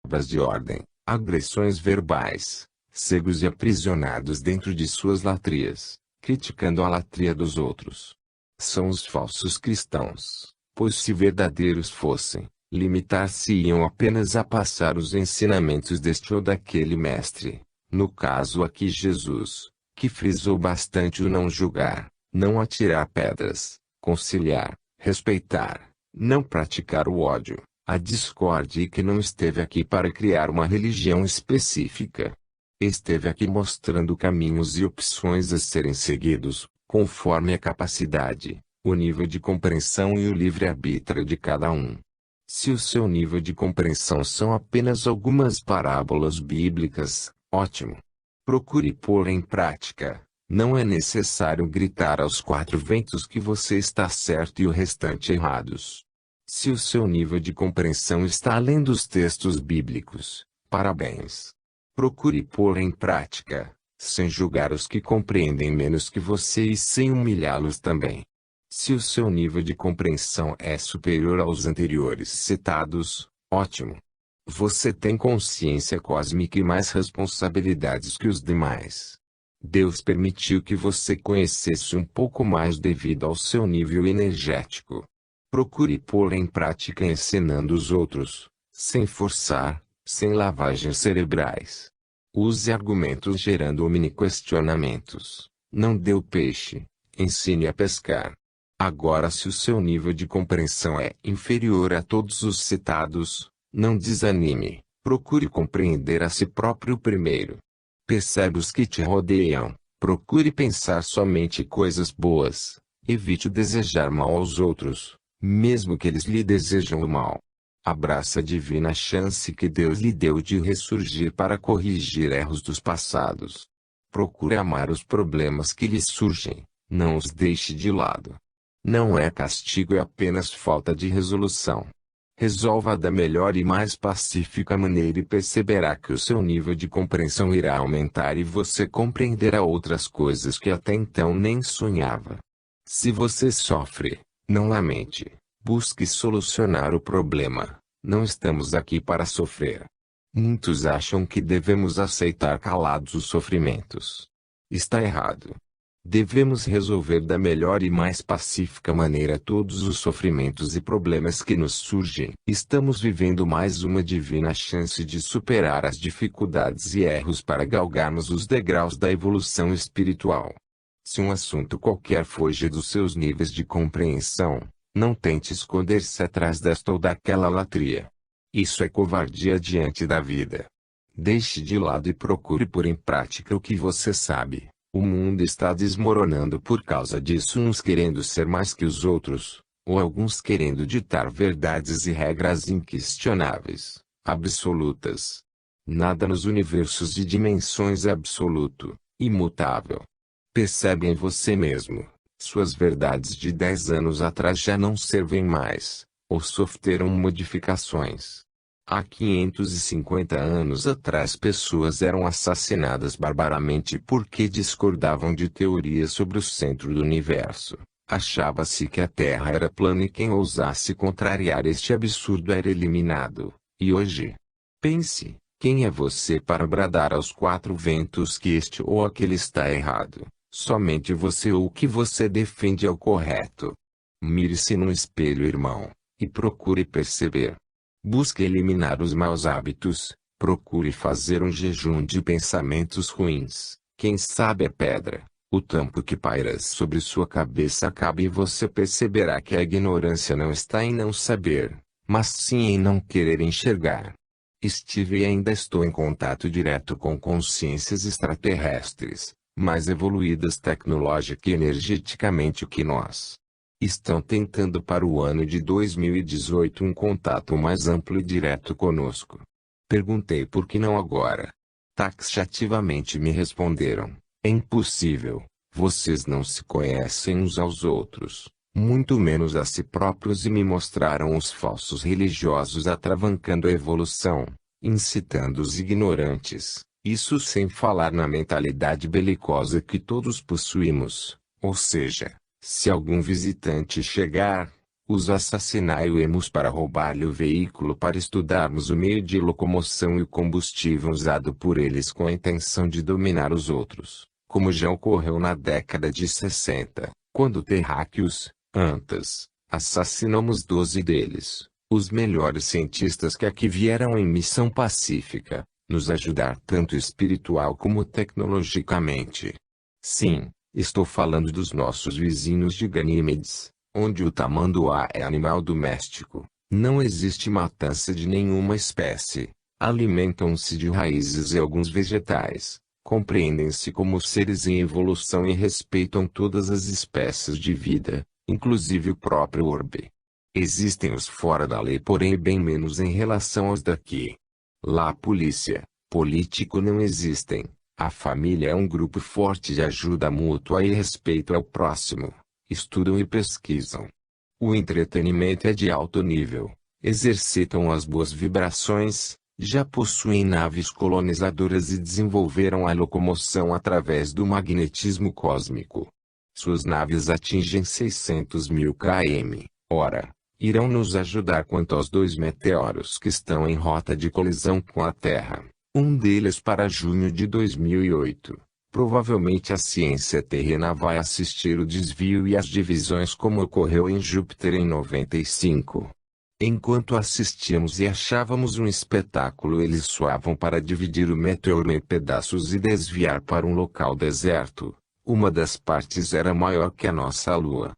disturbas de ordem, agressões verbais, cegos e aprisionados dentro de suas latrias, criticando a latria dos outros. São os falsos cristãos, pois se verdadeiros fossem, limitar-se-iam apenas a passar os ensinamentos deste ou daquele mestre, no caso aqui Jesus, que frisou bastante o não julgar, não atirar pedras, conciliar, respeitar, não praticar o ódio, a discórdia e que não esteve aqui para criar uma religião específica. Esteve aqui mostrando caminhos e opções a serem seguidos, conforme a capacidade, o nível de compreensão e o livre-arbítrio de cada um. Se o seu nível de compreensão são apenas algumas parábolas bíblicas, ótimo. Procure pôr em prática. Não é necessário gritar aos quatro ventos que você está certo e o restante errados. Se o seu nível de compreensão está além dos textos bíblicos, parabéns. Procure pôr em prática, sem julgar os que compreendem menos que você e sem humilhá-los também. Se o seu nível de compreensão é superior aos anteriores citados, ótimo. Você tem consciência cósmica e mais responsabilidades que os demais. Deus permitiu que você conhecesse um pouco mais devido ao seu nível energético. Procure pôr em prática ensinando os outros, sem forçar, sem lavagens cerebrais. Use argumentos gerando mini-questionamentos. Não dê o peixe, ensine a pescar. Agora, se o seu nível de compreensão é inferior a todos os citados, não desanime, procure compreender a si próprio primeiro. Percebe os que te rodeiam, procure pensar somente coisas boas, evite o desejar mal aos outros, mesmo que eles lhe desejam o mal. Abraça a divina chance que Deus lhe deu de ressurgir para corrigir erros dos passados. Procure amar os problemas que lhe surgem, não os deixe de lado. Não é castigo, é apenas falta de resolução. Resolva da melhor e mais pacífica maneira e perceberá que o seu nível de compreensão irá aumentar e você compreenderá outras coisas que até então nem sonhava. Se você sofre, não lamente, busque solucionar o problema. Não estamos aqui para sofrer. Muitos acham que devemos aceitar calados os sofrimentos. Está errado. Devemos resolver da melhor e mais pacífica maneira todos os sofrimentos e problemas que nos surgem. Estamos vivendo mais uma divina chance de superar as dificuldades e erros para galgarmos os degraus da evolução espiritual. Se um assunto qualquer foge dos seus níveis de compreensão, não tente esconder-se atrás desta ou daquela latria. Isso é covardia diante da vida. Deixe de lado e procure pôr em prática o que você sabe. O mundo está desmoronando por causa disso, uns querendo ser mais que os outros, ou alguns querendo ditar verdades e regras inquestionáveis, absolutas. Nada nos universos de dimensões é absoluto, imutável. Percebe em você mesmo, suas verdades de 10 anos atrás já não servem mais, ou sofreram modificações. Há 550 anos atrás pessoas eram assassinadas barbaramente porque discordavam de teorias sobre o centro do universo. Achava-se que a Terra era plana e quem ousasse contrariar este absurdo era eliminado. E hoje? Pense, quem é você para bradar aos quatro ventos que este ou aquele está errado? Somente você ou o que você defende é o correto. Mire-se no espelho, irmão, e procure perceber. Busque eliminar os maus hábitos, procure fazer um jejum de pensamentos ruins. Quem sabe a pedra, o tampo que paira sobre sua cabeça acabe e você perceberá que a ignorância não está em não saber, mas sim em não querer enxergar. Estive e ainda estou em contato direto com consciências extraterrestres, mais evoluídas tecnológica e energeticamente que nós. Estão tentando para o ano de 2018 um contato mais amplo e direto conosco. Perguntei por que não agora. Taxativamente me responderam, é impossível, vocês não se conhecem uns aos outros, muito menos a si próprios e me mostraram os falsos religiosos atravancando a evolução, incitando os ignorantes, isso sem falar na mentalidade belicosa que todos possuímos, ou seja, se algum visitante chegar, Os assassinaríamos para roubar-lhe o veículo para estudarmos o meio de locomoção e o combustível usado por eles com a intenção de dominar os outros, como já ocorreu na década de 60, quando terráqueos, antas, assassinamos 12 deles, os melhores cientistas que aqui vieram em missão pacífica, nos ajudar tanto espiritual como tecnologicamente. Sim, estou falando dos nossos vizinhos de Ganímedes, onde o tamanduá é animal doméstico, não existe matança de nenhuma espécie, alimentam-se de raízes e alguns vegetais, compreendem-se como seres em evolução e respeitam todas as espécies de vida, inclusive o próprio orbe. Existem os fora da lei, porém bem menos em relação aos daqui. Lá a polícia, político não existem, a família é um grupo forte de ajuda mútua e respeito ao próximo, estudam e pesquisam. O entretenimento é de alto nível, exercitam as boas vibrações, já possuem naves colonizadoras e desenvolveram a locomoção através do magnetismo cósmico. Suas naves atingem 600.000 km/h. Irão nos ajudar quanto aos 2 meteoros que estão em rota de colisão com a Terra, um deles para junho de 2008. Provavelmente a ciência terrena vai assistir o desvio e as divisões como ocorreu em Júpiter em 95. Enquanto assistíamos e achávamos um espetáculo, eles soavam para dividir o meteoro em pedaços e desviar para um local deserto. Uma das partes era maior que a nossa Lua.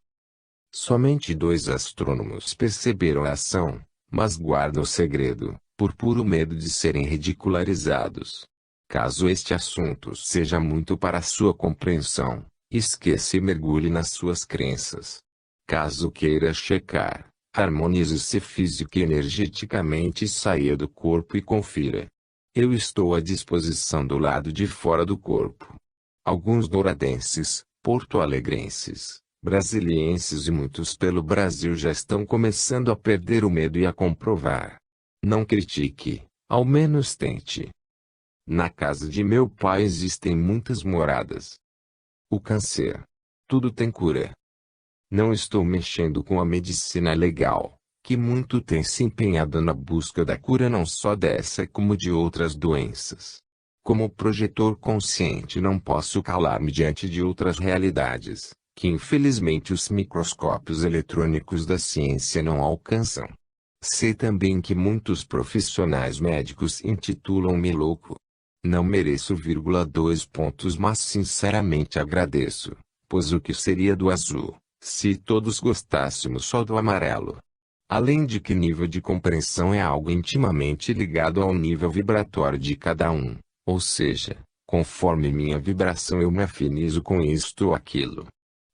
Somente 2 astrônomos perceberam a ação, mas guardam o segredo, por puro medo de serem ridicularizados. Caso este assunto seja muito para sua compreensão, esqueça e mergulhe nas suas crenças. Caso queira checar, harmonize-se física e energeticamente e saia do corpo e confira. Eu estou à disposição do lado de fora do corpo. Alguns douradenses, porto-alegrenses, brasilienses e muitos pelo Brasil já estão começando a perder o medo e a comprovar. Não critique, ao menos tente. Na casa de meu pai existem muitas moradas. O câncer. Tudo tem cura. Não estou mexendo com a medicina legal, que muito tem se empenhado na busca da cura não só dessa como de outras doenças. Como projetor consciente não posso calar-me diante de outras realidades, que infelizmente os microscópios eletrônicos da ciência não alcançam. Sei também que muitos profissionais médicos intitulam-me louco. Não mereço, 2 pontos, mas sinceramente agradeço, pois o que seria do azul, se todos gostássemos só do amarelo? Além de que nível de compreensão é algo intimamente ligado ao nível vibratório de cada um, ou seja, conforme minha vibração eu me afinizo com isto ou aquilo.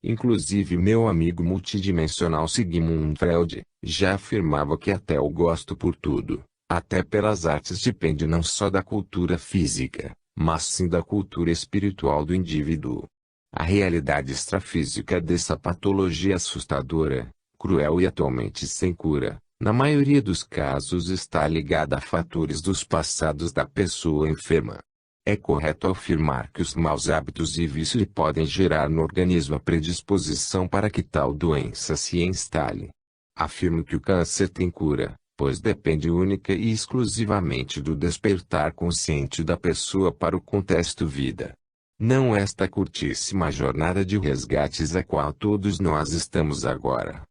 Inclusive meu amigo multidimensional Sigmund Freud, já afirmava que até o gosto por tudo, até pelas artes, depende não só da cultura física, mas sim da cultura espiritual do indivíduo. A realidade extrafísica dessa patologia assustadora, cruel e atualmente sem cura, na maioria dos casos está ligada a fatores dos passados da pessoa enferma. É correto afirmar que os maus hábitos e vícios podem gerar no organismo a predisposição para que tal doença se instale. Afirmo que o câncer tem cura, pois depende única e exclusivamente do despertar consciente da pessoa para o contexto vida. Não esta curtíssima jornada de resgates a qual todos nós estamos agora.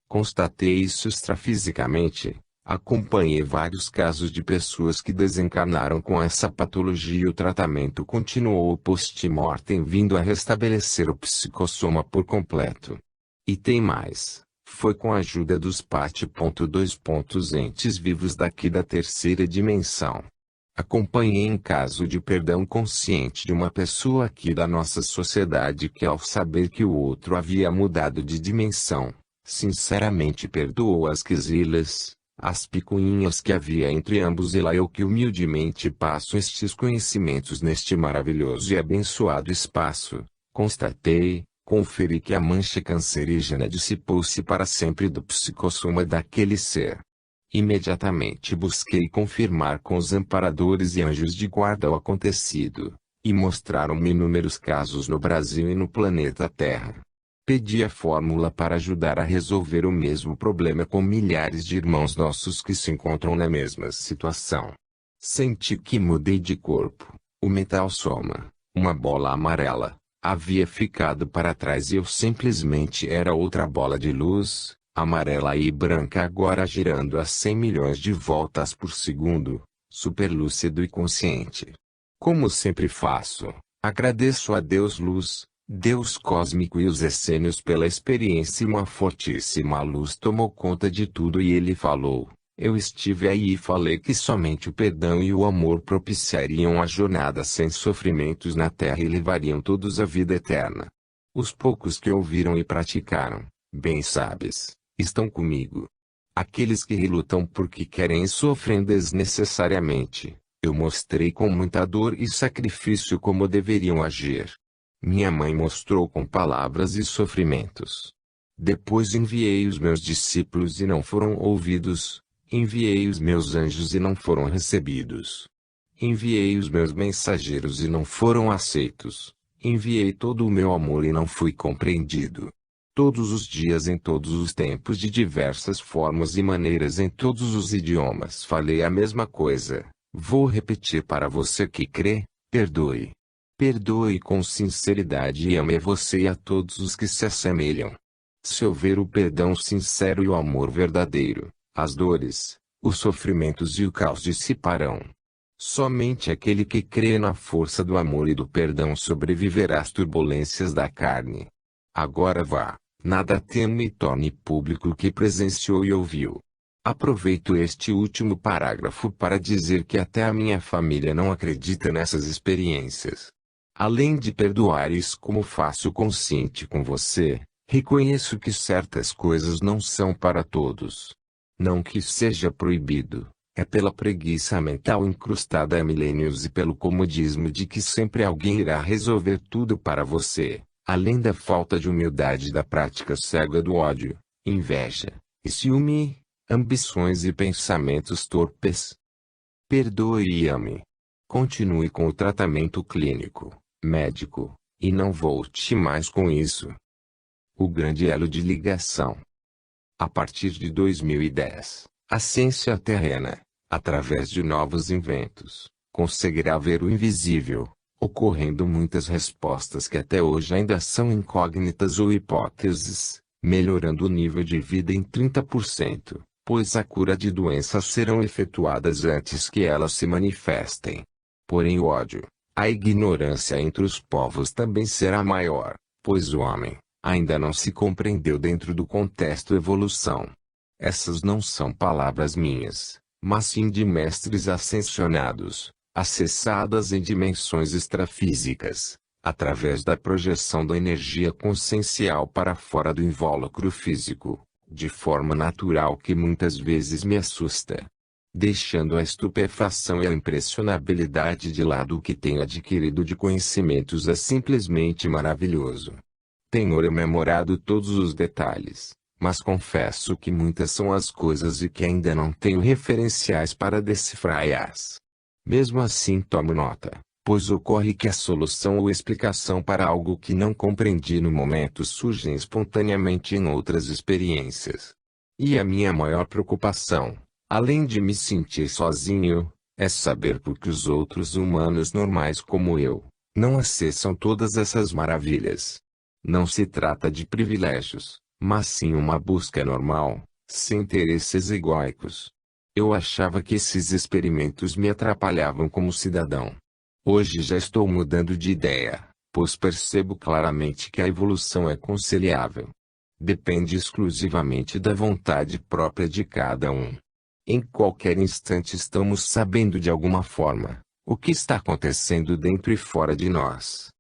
Constatei isso extrafisicamente. Acompanhei vários casos de pessoas que desencarnaram com essa patologia e o tratamento continuou post-mortem, vindo a restabelecer o psicossoma por completo. E tem mais, foi com a ajuda dos PAT.2. Entes vivos daqui da terceira dimensão. Acompanhei em caso de perdão consciente de uma pessoa aqui da nossa sociedade que, ao saber que o outro havia mudado de dimensão, sinceramente perdoou as quizilas, as picuinhas que havia entre ambos, e lá eu que humildemente passo estes conhecimentos neste maravilhoso e abençoado espaço, conferi que a mancha cancerígena dissipou-se para sempre do psicossoma daquele ser. Imediatamente busquei confirmar com os amparadores e anjos de guarda o acontecido, e mostraram-me inúmeros casos no Brasil e no planeta Terra. Pedi a fórmula para ajudar a resolver o mesmo problema com milhares de irmãos nossos que se encontram na mesma situação. Senti que mudei de corpo. O metal soma, uma bola amarela, havia ficado para trás e eu simplesmente era outra bola de luz, amarela e branca agora girando a 100 milhões de voltas por segundo, superlúcido e consciente. Como sempre faço, agradeço a Deus Luz, Deus cósmico e os essênios pela experiência e uma fortíssima luz tomou conta de tudo e ele falou. Eu estive aí e falei que somente o perdão e o amor propiciariam a jornada sem sofrimentos na Terra e levariam todos à vida eterna. Os poucos que ouviram e praticaram, bem sabes, estão comigo. Aqueles que relutam porque querem e sofrem desnecessariamente, eu mostrei com muita dor e sacrifício como deveriam agir. Minha mãe mostrou com palavras e sofrimentos. Depois enviei os meus discípulos e não foram ouvidos. Enviei os meus anjos e não foram recebidos. Enviei os meus mensageiros e não foram aceitos. Enviei todo o meu amor e não fui compreendido. Todos os dias em todos os tempos de diversas formas e maneiras em todos os idiomas falei a mesma coisa. Vou repetir para você que crê, perdoe. Perdoe com sinceridade e ame a você e a todos os que se assemelham. Se houver o perdão sincero e o amor verdadeiro, as dores, os sofrimentos e o caos dissiparão. Somente aquele que crê na força do amor e do perdão sobreviverá às turbulências da carne. Agora vá, nada teme e torne público o que presenciou e ouviu. Aproveito este último parágrafo para dizer que até a minha família não acredita nessas experiências. Além de perdoar isso como faço consciente com você, reconheço que certas coisas não são para todos. Não que seja proibido, é pela preguiça mental incrustada há milênios e pelo comodismo de que sempre alguém irá resolver tudo para você, além da falta de humildade da prática cega do ódio, inveja, e ciúme, ambições e pensamentos torpes. Perdoe e ame. Continue com o tratamento clínico, médico, e não volte mais com isso. O grande elo de ligação. A partir de 2010, a ciência terrena, através de novos inventos, conseguirá ver o invisível, ocorrendo muitas respostas que até hoje ainda são incógnitas ou hipóteses, melhorando o nível de vida em 30%, pois a cura de doenças serão efetuadas antes que elas se manifestem. Porém o ódio, a ignorância entre os povos também será maior, pois o homem ainda não se compreendeu dentro do contexto evolução. Essas não são palavras minhas, mas sim de mestres ascensionados, acessadas em dimensões extrafísicas, através da projeção da energia consciencial para fora do invólucro físico, de forma natural que muitas vezes me assusta. Deixando a estupefação e a impressionabilidade de lado, o que tenho adquirido de conhecimentos é simplesmente maravilhoso. Tenho rememorado todos os detalhes, mas confesso que muitas são as coisas e que ainda não tenho referenciais para decifrá-las. Mesmo assim tomo nota, pois ocorre que a solução ou explicação para algo que não compreendi no momento surge espontaneamente em outras experiências. E a minha maior preocupação, além de me sentir sozinho, é saber por que os outros humanos normais como eu, não acessam todas essas maravilhas. Não se trata de privilégios, mas sim uma busca normal, sem interesses egóicos. Eu achava que esses experimentos me atrapalhavam como cidadão. Hoje já estou mudando de ideia, pois percebo claramente que a evolução é conciliável. Depende exclusivamente da vontade própria de cada um. Em qualquer instante estamos sabendo de alguma forma o que está acontecendo dentro e fora de nós.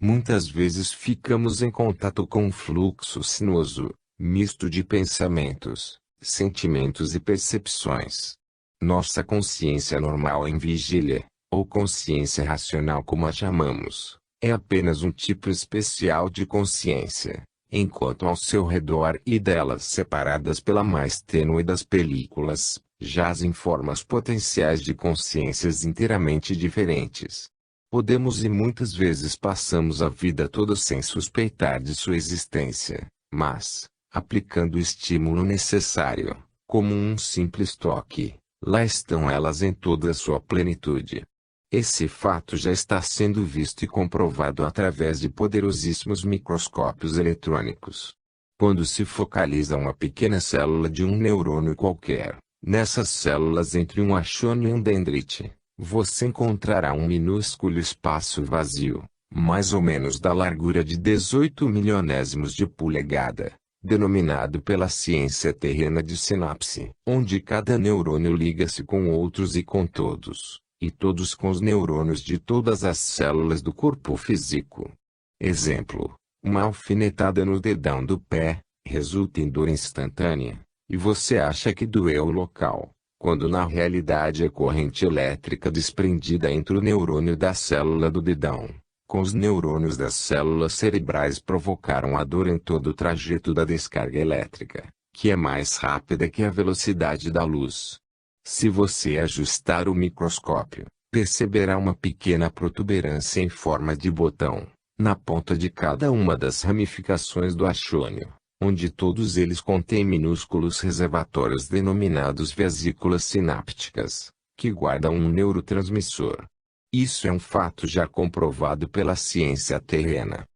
Muitas vezes ficamos em contato com um fluxo sinuoso, misto de pensamentos, sentimentos e percepções. Nossa consciência normal em vigília, ou consciência racional como a chamamos, é apenas um tipo especial de consciência, enquanto ao seu redor e delas separadas pela mais tênue das películas, jazem formas potenciais de consciências inteiramente diferentes. Podemos e muitas vezes passamos a vida toda sem suspeitar de sua existência, mas, aplicando o estímulo necessário, como um simples toque, lá estão elas em toda a sua plenitude. Esse fato já está sendo visto e comprovado através de poderosíssimos microscópios eletrônicos. Quando se focaliza uma pequena célula de um neurônio qualquer, nessas células entre um axônio e um dendrite, você encontrará um minúsculo espaço vazio, mais ou menos da largura de 18 milionésimos de polegada, denominado pela ciência terrena de sinapse, onde cada neurônio liga-se com outros e com todos, e todos com os neurônios de todas as células do corpo físico. Exemplo: uma alfinetada no dedão do pé resulta em dor instantânea, e você acha que doeu o local, quando na realidade é corrente elétrica desprendida entre o neurônio da célula do dedão, com os neurônios das células cerebrais provocaram a dor em todo o trajeto da descarga elétrica, que é mais rápida que a velocidade da luz. Se você ajustar o microscópio, perceberá uma pequena protuberância em forma de botão, na ponta de cada uma das ramificações do axônio, onde todos eles contêm minúsculos reservatórios denominados vesículas sinápticas, que guardam um neurotransmissor. Isso é um fato já comprovado pela ciência terrena.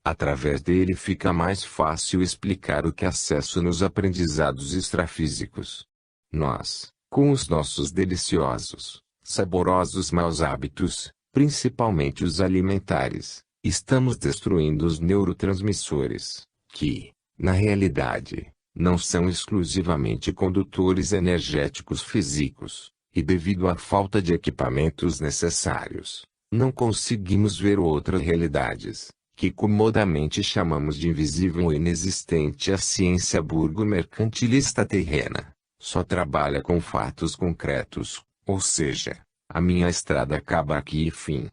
Através dele fica mais fácil explicar o que acesso nos aprendizados extrafísicos. Nós, com os nossos deliciosos, saborosos maus hábitos, principalmente os alimentares, estamos destruindo os neurotransmissores, que, na realidade, não são exclusivamente condutores energéticos físicos, e devido à falta de equipamentos necessários, não conseguimos ver outras realidades, que comodamente chamamos de invisível ou inexistente. A ciência burgo-mercantilista terrena só trabalha com fatos concretos, ou seja, a minha estrada acaba aqui e fim.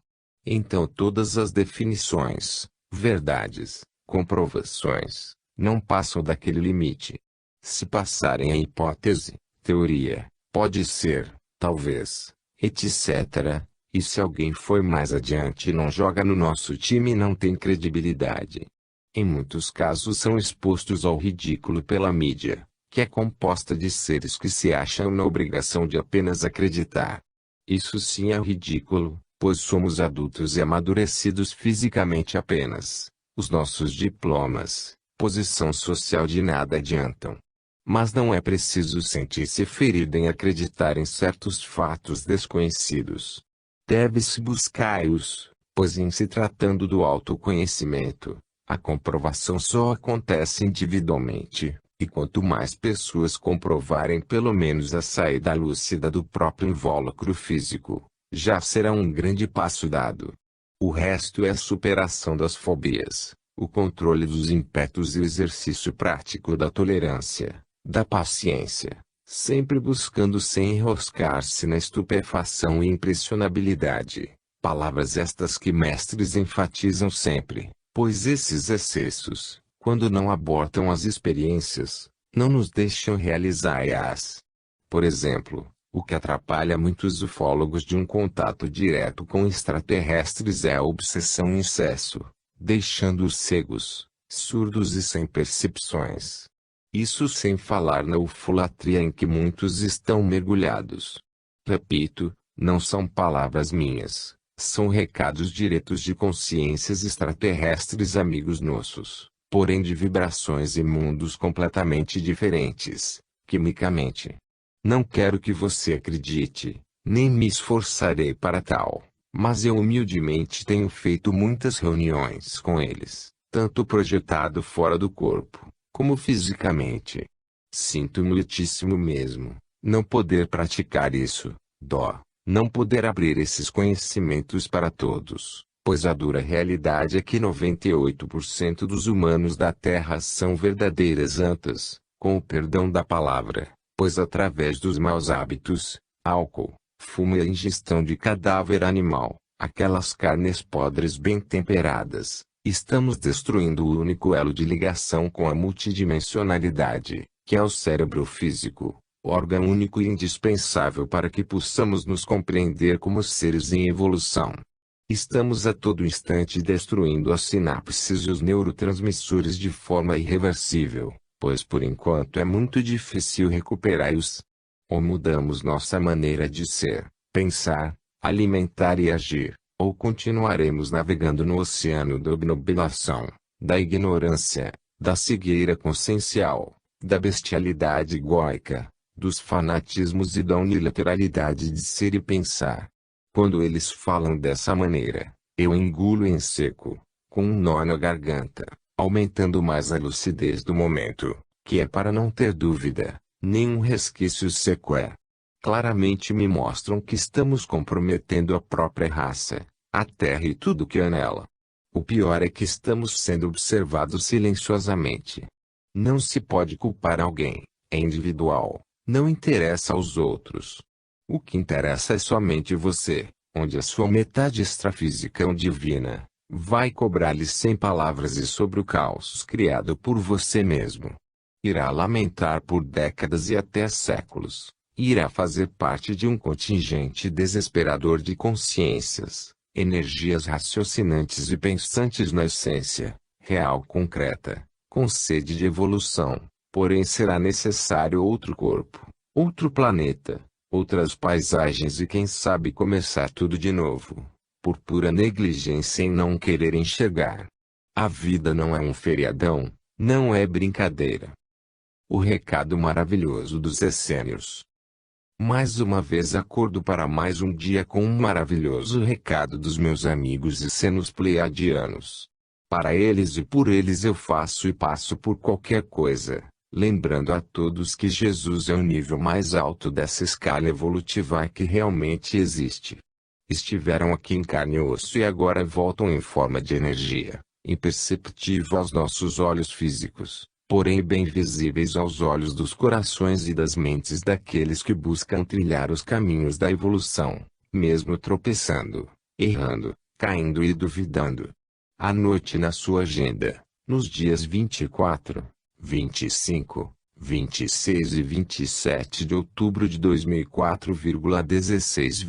Então todas as definições, verdades, comprovações, não passam daquele limite. Se passarem a hipótese, teoria, pode ser, talvez, etc., e se alguém foi mais adiante e não joga no nosso time não tem credibilidade. Em muitos casos são expostos ao ridículo pela mídia, que é composta de seres que se acham na obrigação de apenas acreditar. Isso sim é ridículo, pois somos adultos e amadurecidos fisicamente apenas. Os nossos diplomas, posição social de nada adiantam. Mas não é preciso sentir-se ferido em acreditar em certos fatos desconhecidos. Deve-se buscar-os, pois em se tratando do autoconhecimento, a comprovação só acontece individualmente, e quanto mais pessoas comprovarem pelo menos a saída lúcida do próprio invólucro físico, já será um grande passo dado. O resto é a superação das fobias, o controle dos ímpetos e o exercício prático da tolerância, da paciência, sempre buscando sem enroscar-se na estupefação e impressionabilidade. Palavras estas que mestres enfatizam sempre, pois esses excessos, quando não abortam as experiências, não nos deixam realizar-as. Por exemplo, o que atrapalha muitos ufólogos de um contato direto com extraterrestres é a obsessão em excesso, deixando-os cegos, surdos e sem percepções. Isso sem falar na ufolatria em que muitos estão mergulhados. Repito, não são palavras minhas, são recados diretos de consciências extraterrestres amigos nossos, porém de vibrações e mundos completamente diferentes, quimicamente. Não quero que você acredite, nem me esforçarei para tal, mas eu humildemente tenho feito muitas reuniões com eles, tanto projetado fora do corpo, como fisicamente. Sinto muitíssimo mesmo, não poder praticar isso, não poder abrir esses conhecimentos para todos, pois a dura realidade é que 98% dos humanos da Terra são verdadeiras antas, com o perdão da palavra, pois através dos maus hábitos, álcool, fumo e a ingestão de cadáver animal, aquelas carnes podres bem temperadas, estamos destruindo o único elo de ligação com a multidimensionalidade, que é o cérebro físico, órgão único e indispensável para que possamos nos compreender como seres em evolução. Estamos a todo instante destruindo as sinapses e os neurotransmissores de forma irreversível, pois por enquanto é muito difícil recuperá-los. Ou mudamos nossa maneira de ser, pensar, alimentar e agir, ou continuaremos navegando no oceano da obnubilação, da ignorância, da cegueira consciencial, da bestialidade egóica, dos fanatismos e da unilateralidade de ser e pensar. Quando eles falam dessa maneira, eu engulo em seco, com um nó na garganta, aumentando mais a lucidez do momento, que é para não ter dúvida, nenhum resquício sequer. Claramente me mostram que estamos comprometendo a própria raça, a terra e tudo que há nela. O pior é que estamos sendo observados silenciosamente. Não se pode culpar alguém, é individual, não interessa aos outros. O que interessa é somente você, onde a sua metade extrafísica ou divina, vai cobrar-lhe sem palavras e sobre o caos criado por você mesmo. Irá lamentar por décadas e até séculos. Irá fazer parte de um contingente desesperador de consciências, energias raciocinantes e pensantes na essência, real concreta, com sede de evolução, porém será necessário outro corpo, outro planeta, outras paisagens e quem sabe começar tudo de novo, por pura negligência em não querer enxergar. A vida não é um feriadão, não é brincadeira. O recado maravilhoso dos essênios. Mais uma vez acordo para mais um dia com um maravilhoso recado dos meus amigos essenos pleiadianos. Para eles e por eles eu faço e passo por qualquer coisa, lembrando a todos que Jesus é o nível mais alto dessa escala evolutiva que realmente existe. Estiveram aqui em carne e osso e agora voltam em forma de energia, imperceptível aos nossos olhos físicos, porém bem visíveis aos olhos dos corações e das mentes daqueles que buscam trilhar os caminhos da evolução, mesmo tropeçando, errando, caindo e duvidando. À noite na sua agenda, nos dias 24, 25, 26 e 27 de outubro de 2004, 16,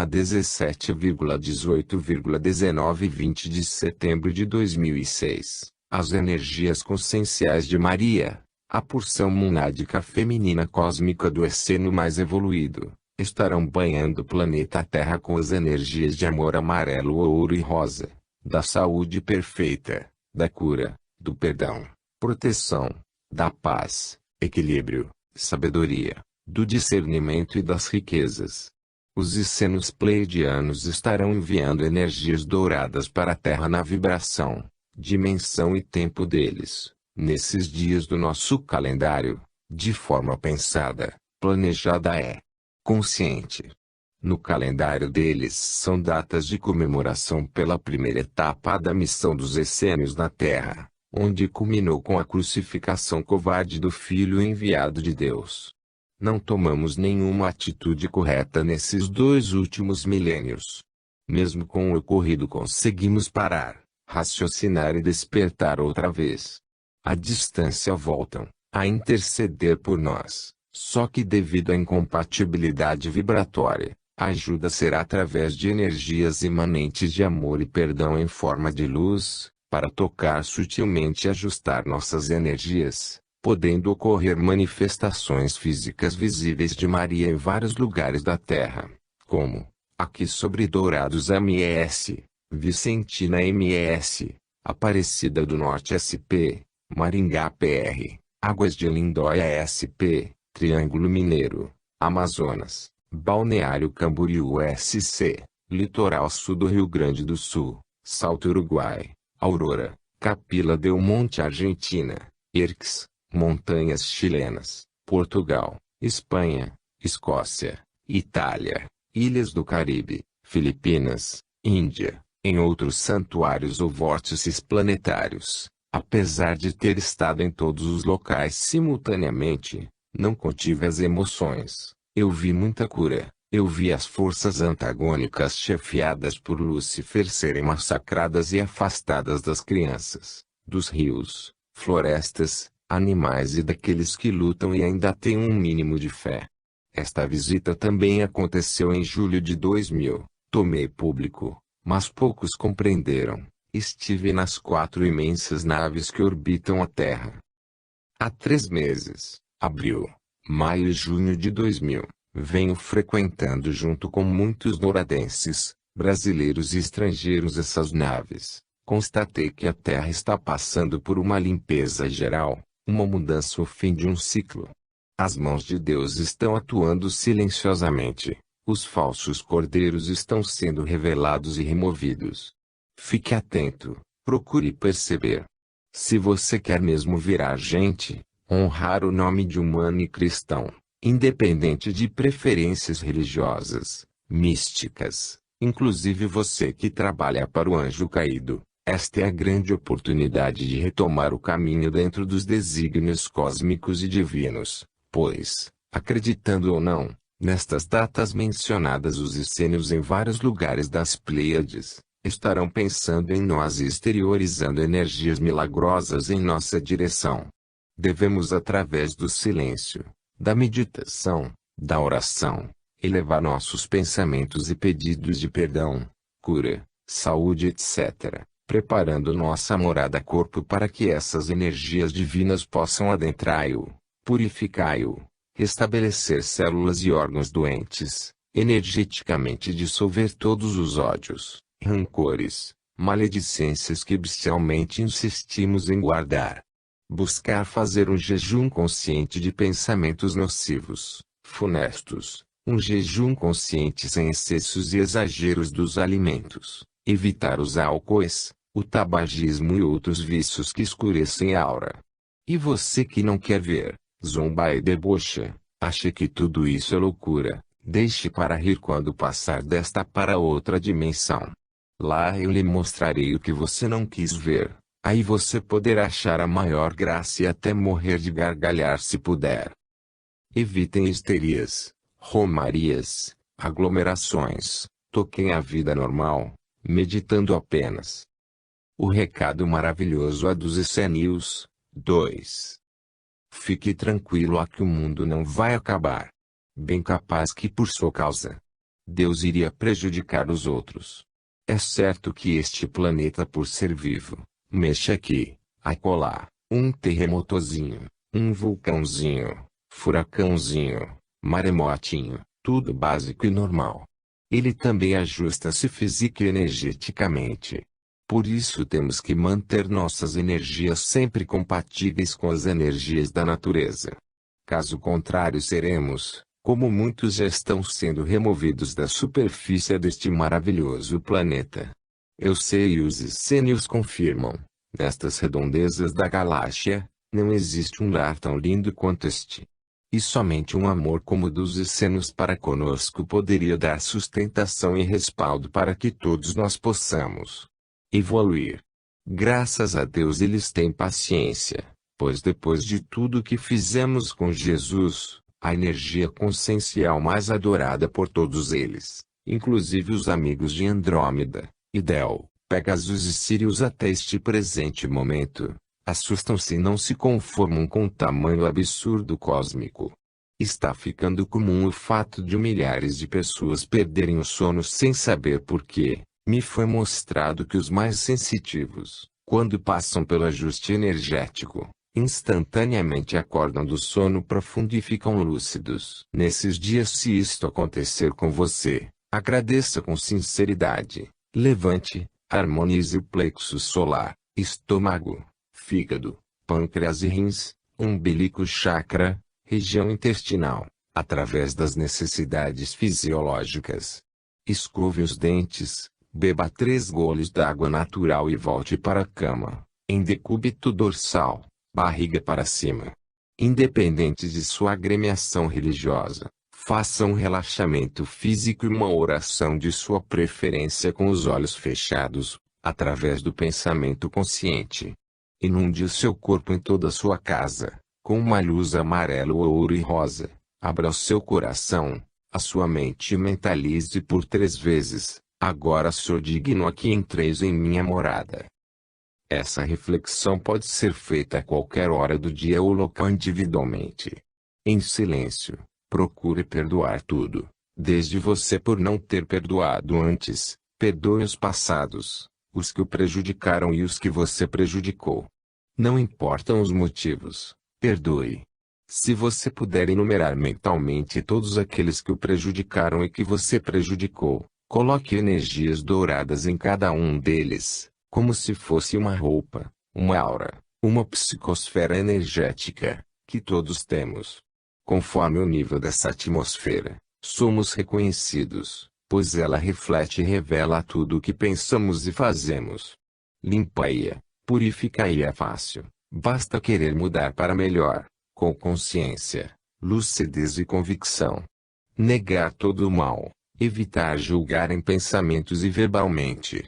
17, 18, 19 e 20 de setembro de 2006. As energias conscienciais de Maria, a porção monádica feminina cósmica do essênio mais evoluído, estarão banhando o planeta Terra com as energias de amor amarelo, ouro e rosa, da saúde perfeita, da cura, do perdão, proteção, da paz, equilíbrio, sabedoria, do discernimento e das riquezas. Os essenos pleiadianos estarão enviando energias douradas para a Terra na vibração, dimensão e tempo deles, nesses dias do nosso calendário, de forma pensada, planejada consciente. No calendário deles são datas de comemoração pela primeira etapa da missão dos essênios na Terra, onde culminou com a crucificação covarde do Filho enviado de Deus. Não tomamos nenhuma atitude correta nesses 2 últimos milênios. Mesmo com o ocorrido conseguimos parar, raciocinar e despertar outra vez. À distância voltam, a interceder por nós, só que devido à incompatibilidade vibratória, a ajuda será através de energias imanentes de amor e perdão em forma de luz, para tocar sutilmente e ajustar nossas energias, podendo ocorrer manifestações físicas visíveis de Maria em vários lugares da Terra, como, aqui sobre Dourados MS, Vicentina MS, Aparecida do Norte SP, Maringá PR, Águas de Lindóia SP, Triângulo Mineiro, Amazonas, Balneário Camboriú SC, Litoral Sul do Rio Grande do Sul, Salto Uruguai, Aurora, Capila del Monte Argentina, Erques, Montanhas Chilenas, Portugal, Espanha, Escócia, Itália, Ilhas do Caribe, Filipinas, Índia, em outros santuários ou vórtices planetários. Apesar de ter estado em todos os locais simultaneamente, não contive as emoções. Eu vi muita cura, eu vi as forças antagônicas chefiadas por Lúcifer serem massacradas e afastadas das crianças, dos rios, florestas, animais e daqueles que lutam e ainda têm um mínimo de fé. Esta visita também aconteceu em julho de 2000. Tomei público, mas poucos compreenderam. Estive nas 4 imensas naves que orbitam a Terra. Há 3 meses, abril, maio e junho de 2000, venho frequentando junto com muitos noradenses, brasileiros e estrangeiros essas naves. Constatei que a Terra está passando por uma limpeza geral, uma mudança ao fim de um ciclo. As mãos de Deus estão atuando silenciosamente. Os falsos cordeiros estão sendo revelados e removidos. Fique atento, procure perceber. Se você quer mesmo virar gente, honrar o nome de humano e cristão, independente de preferências religiosas, místicas, inclusive você que trabalha para o anjo caído, esta é a grande oportunidade de retomar o caminho dentro dos desígnios cósmicos e divinos, pois, acreditando ou não, nestas datas mencionadas os essênios em vários lugares das Pleiades estarão pensando em nós e exteriorizando energias milagrosas em nossa direção. Devemos, através do silêncio, da meditação, da oração, elevar nossos pensamentos e pedidos de perdão, cura, saúde, etc., preparando nossa morada corpo para que essas energias divinas possam adentrar-o, purificar-o, restabelecer células e órgãos doentes, energeticamente dissolver todos os ódios, rancores, maledicências que bestialmente insistimos em guardar. Buscar fazer um jejum consciente de pensamentos nocivos, funestos, um jejum consciente sem excessos e exageros dos alimentos, evitar os álcoois, o tabagismo e outros vícios que escurecem a aura. E você que não quer ver, zomba e debocha, acha que tudo isso é loucura, deixe para rir quando passar desta para outra dimensão. Lá eu lhe mostrarei o que você não quis ver. Aí você poderá achar a maior graça e até morrer de gargalhar se puder. Evitem histerias, romarias, aglomerações, toquem a vida normal, meditando apenas. O recado maravilhoso é dos essênios. 2. Fique tranquilo a que o mundo não vai acabar. Bem capaz que por sua causa, Deus iria prejudicar os outros. É certo que este planeta, por ser vivo, mexe aqui, acolá, um terremotozinho, um vulcãozinho, furacãozinho, maremotinho, tudo básico e normal. Ele também ajusta-se física e energeticamente. Por isso temos que manter nossas energias sempre compatíveis com as energias da natureza. Caso contrário seremos, como muitos já estão sendo removidos da superfície deste maravilhoso planeta. Eu sei e os essênios confirmam, nestas redondezas da galáxia, não existe um lar tão lindo quanto este. E somente um amor como o dos essênios para conosco poderia dar sustentação e respaldo para que todos nós possamos evoluir. Graças a Deus eles têm paciência, pois depois de tudo que fizemos com Jesus, a energia consciencial mais adorada por todos eles, inclusive os amigos de Andrômeda, Idel, Pegasus e Sirius até este presente momento, assustam-se e não se conformam com o tamanho absurdo cósmico. Está ficando comum o fato de milhares de pessoas perderem o sono sem saber por quê. Me foi mostrado que os mais sensitivos, quando passam pelo ajuste energético, instantaneamente acordam do sono profundo e ficam lúcidos. Nesses dias, se isto acontecer com você, agradeça com sinceridade, levante, harmonize o plexo solar, estômago, fígado, pâncreas e rins, umbilico chakra, região intestinal, através das necessidades fisiológicas. Escove os dentes, beba 3 goles d'água natural e volte para a cama, em decúbito dorsal, barriga para cima. Independente de sua agremiação religiosa, faça um relaxamento físico e uma oração de sua preferência com os olhos fechados, através do pensamento consciente. Inunde o seu corpo em toda a sua casa, com uma luz amarelo, ouro e rosa. Abra o seu coração, a sua mente e mentalize por 3 vezes. Agora sou digno a que entreis em minha morada. Essa reflexão pode ser feita a qualquer hora do dia ou local individualmente. Em silêncio, procure perdoar tudo, desde você por não ter perdoado antes, Perdoe os passados, os que o prejudicaram e os que você prejudicou. Não importam os motivos, perdoe. Se você puder enumerar mentalmente todos aqueles que o prejudicaram e que você prejudicou, coloque energias douradas em cada um deles, como se fosse uma roupa, uma aura, uma psicosfera energética, que todos temos. Conforme o nível dessa atmosfera, somos reconhecidos, pois ela reflete e revela tudo o que pensamos e fazemos. Limpa-a, purifica-a é fácil, basta querer mudar para melhor, com consciência, lucidez e convicção. Negar todo o mal, evitar julgar em pensamentos e verbalmente.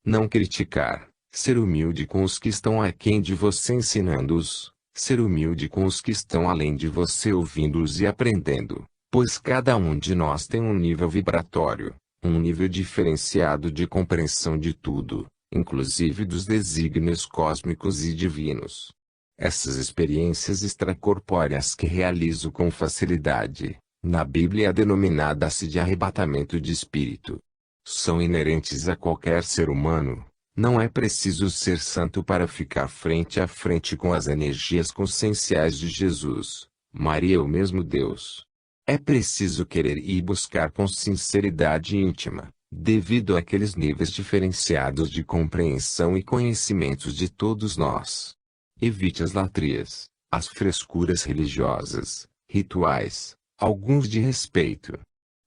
Não criticar, ser humilde com os que estão aquém de você ensinando-os, ser humilde com os que estão além de você ouvindo-os e aprendendo, pois cada um de nós tem um nível vibratório, um nível diferenciado de compreensão de tudo, inclusive dos desígnios cósmicos e divinos. Essas experiências extracorpóreas que realizo com facilidade, na Bíblia é denominada-se de arrebatamento de espírito. São inerentes a qualquer ser humano. Não é preciso ser santo para ficar frente a frente com as energias conscienciais de Jesus, Maria ou mesmo Deus. É preciso querer e buscar com sinceridade íntima, devido àqueles níveis diferenciados de compreensão e conhecimentos de todos nós. Evite as latrias, as frescuras religiosas, rituais, alguns de respeito.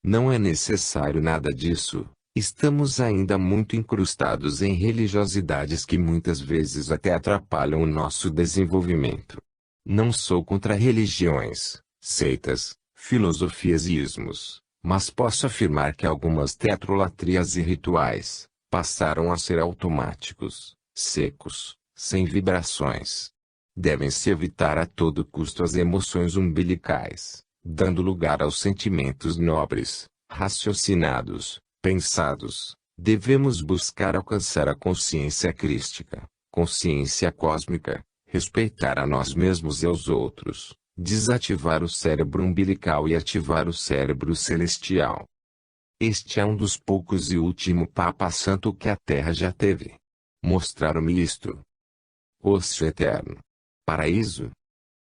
Não é necessário nada disso. Estamos ainda muito incrustados em religiosidades que muitas vezes até atrapalham o nosso desenvolvimento. Não sou contra religiões, seitas, filosofias e ismos, mas posso afirmar que algumas tetralatrias e rituais passaram a ser automáticos, secos, sem vibrações. Devem-se evitar a todo custo as emoções umbilicais, dando lugar aos sentimentos nobres, raciocinados, pensados. Devemos buscar alcançar a consciência crística, consciência cósmica, respeitar a nós mesmos e aos outros, desativar o cérebro umbilical e ativar o cérebro celestial. Este é um dos poucos e último Papa Santo que a Terra já teve. Mostraram-me isto. Osso eterno. Paraíso.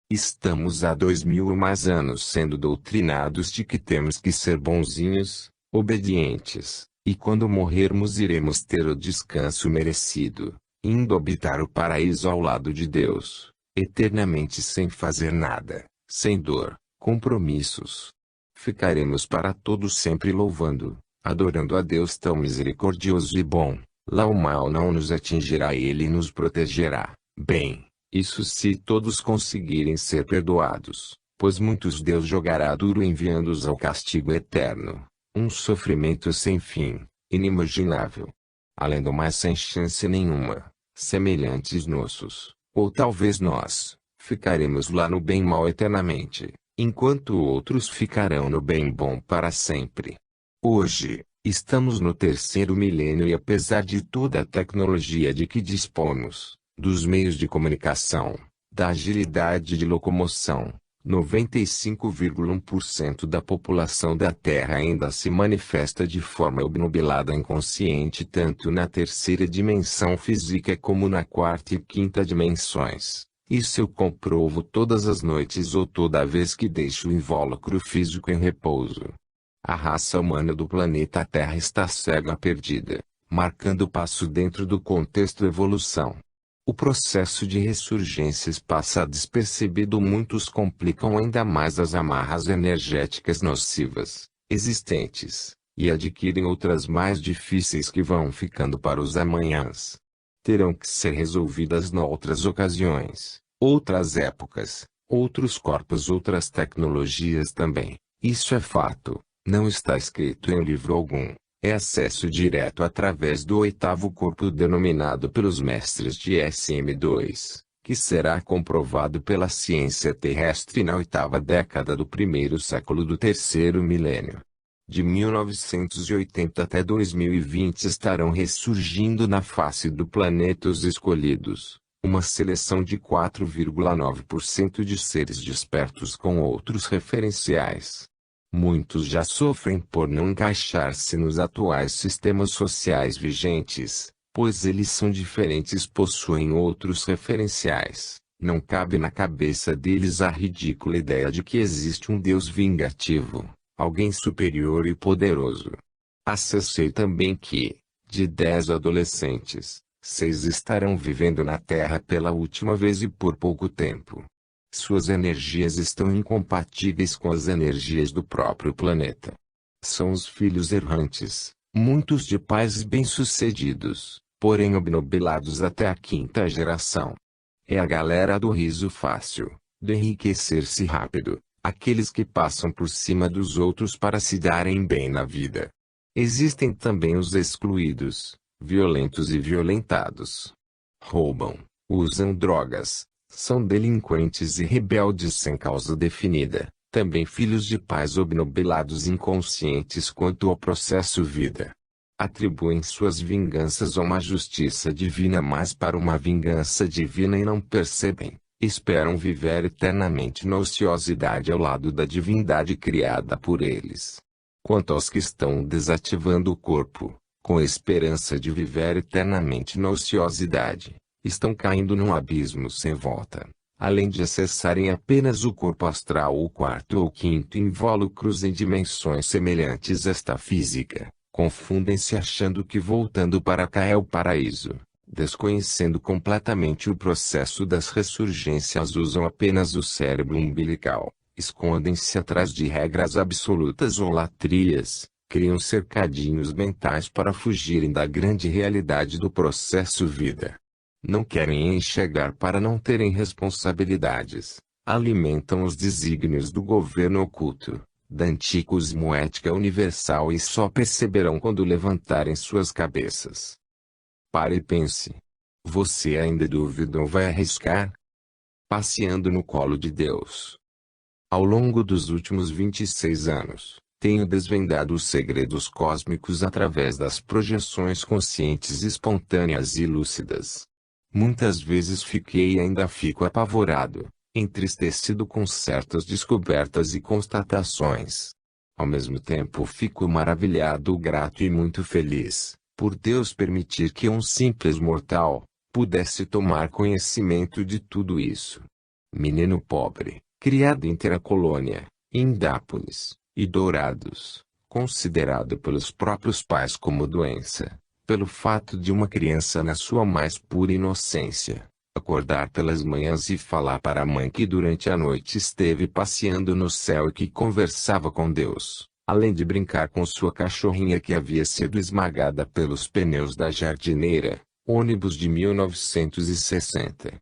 Estamos há 2000 ou mais anos sendo doutrinados de que temos que ser bonzinhos, obedientes, e quando morrermos iremos ter o descanso merecido, indo habitar o paraíso ao lado de Deus, eternamente sem fazer nada, sem dor, compromissos. Ficaremos para todos sempre louvando, adorando a Deus tão misericordioso e bom. Lá o mal não nos atingirá e Ele nos protegerá. Bem, isso se todos conseguirem ser perdoados, pois muitos Deus jogará duro enviando-os ao castigo eterno. Um sofrimento sem fim, inimaginável. Além do mais sem chance nenhuma, semelhantes nossos, ou talvez nós, ficaremos lá no bem mal eternamente, enquanto outros ficarão no bem bom para sempre. Hoje, estamos no terceiro milênio e apesar de toda a tecnologia de que dispomos, dos meios de comunicação, da agilidade de locomoção, 95,1% da população da Terra ainda se manifesta de forma obnubilada e inconsciente tanto na terceira dimensão física como na quarta e quinta dimensões. Isso eu comprovo todas as noites ou toda vez que deixo o invólucro físico em repouso. A raça humana do planeta Terra está cega perdida, marcando passo dentro do contexto evolução. O processo de ressurgências passa despercebido. Muitos complicam ainda mais as amarras energéticas nocivas, existentes, e adquirem outras mais difíceis que vão ficando para os amanhãs. Terão que ser resolvidas noutras ocasiões, outras épocas, outros corpos, outras tecnologias também. Isso é fato, não está escrito em livro algum. É acesso direto através do oitavo corpo denominado pelos mestres de SM2, que será comprovado pela ciência terrestre na oitava década do primeiro século do terceiro milênio. De 1980 até 2020 estarão ressurgindo na face do planeta os escolhidos, uma seleção de 4,9% de seres despertos com outros referenciais. Muitos já sofrem por não encaixar-se nos atuais sistemas sociais vigentes, pois eles são diferentes e possuem outros referenciais. Não cabe na cabeça deles a ridícula ideia de que existe um Deus vingativo, alguém superior e poderoso. Acessei também que, de 10 adolescentes, 6 estarão vivendo na Terra pela última vez e por pouco tempo. Suas energias estão incompatíveis com as energias do próprio planeta. São os filhos errantes, muitos de pais bem-sucedidos, porém obnubilados até a 5ª geração. É a galera do riso fácil, do enriquecer-se rápido, aqueles que passam por cima dos outros para se darem bem na vida. Existem também os excluídos, violentos e violentados. Roubam, usam drogas, são delinquentes e rebeldes sem causa definida, também filhos de pais obnubilados e inconscientes quanto ao processo vida. Atribuem suas vinganças a uma justiça divina, mas para uma vingança divina e não percebem, esperam viver eternamente na ociosidade ao lado da divindade criada por eles. Quanto aos que estão desativando o corpo, com a esperança de viver eternamente na ociosidade, estão caindo num abismo sem volta. Além de acessarem apenas o corpo astral ou 4º ou 5º invólucros em dimensões semelhantes a esta física, confundem-se achando que voltando para cá é o paraíso. Desconhecendo completamente o processo das ressurgências, usam apenas o cérebro umbilical, escondem-se atrás de regras absolutas ou latrias, criam cercadinhos mentais para fugirem da grande realidade do processo vida. Não querem enxergar para não terem responsabilidades, alimentam os desígnios do governo oculto, da anticosmoética universal e só perceberão quando levantarem suas cabeças. Pare e pense. Você ainda duvida ou vai arriscar? Passeando no colo de Deus. Ao longo dos últimos 26 anos, tenho desvendado os segredos cósmicos através das projeções conscientes espontâneas e lúcidas. Muitas vezes fiquei e ainda fico apavorado, entristecido com certas descobertas e constatações. Ao mesmo tempo fico maravilhado, grato e muito feliz, por Deus permitir que um simples mortal pudesse tomar conhecimento de tudo isso. Menino pobre, criado em Terracolônia, Indápolis e Dourados, considerado pelos próprios pais como doença, pelo fato de uma criança na sua mais pura inocência acordar pelas manhãs e falar para a mãe que durante a noite esteve passeando no céu e que conversava com Deus, além de brincar com sua cachorrinha que havia sido esmagada pelos pneus da jardineira, ônibus de 1960.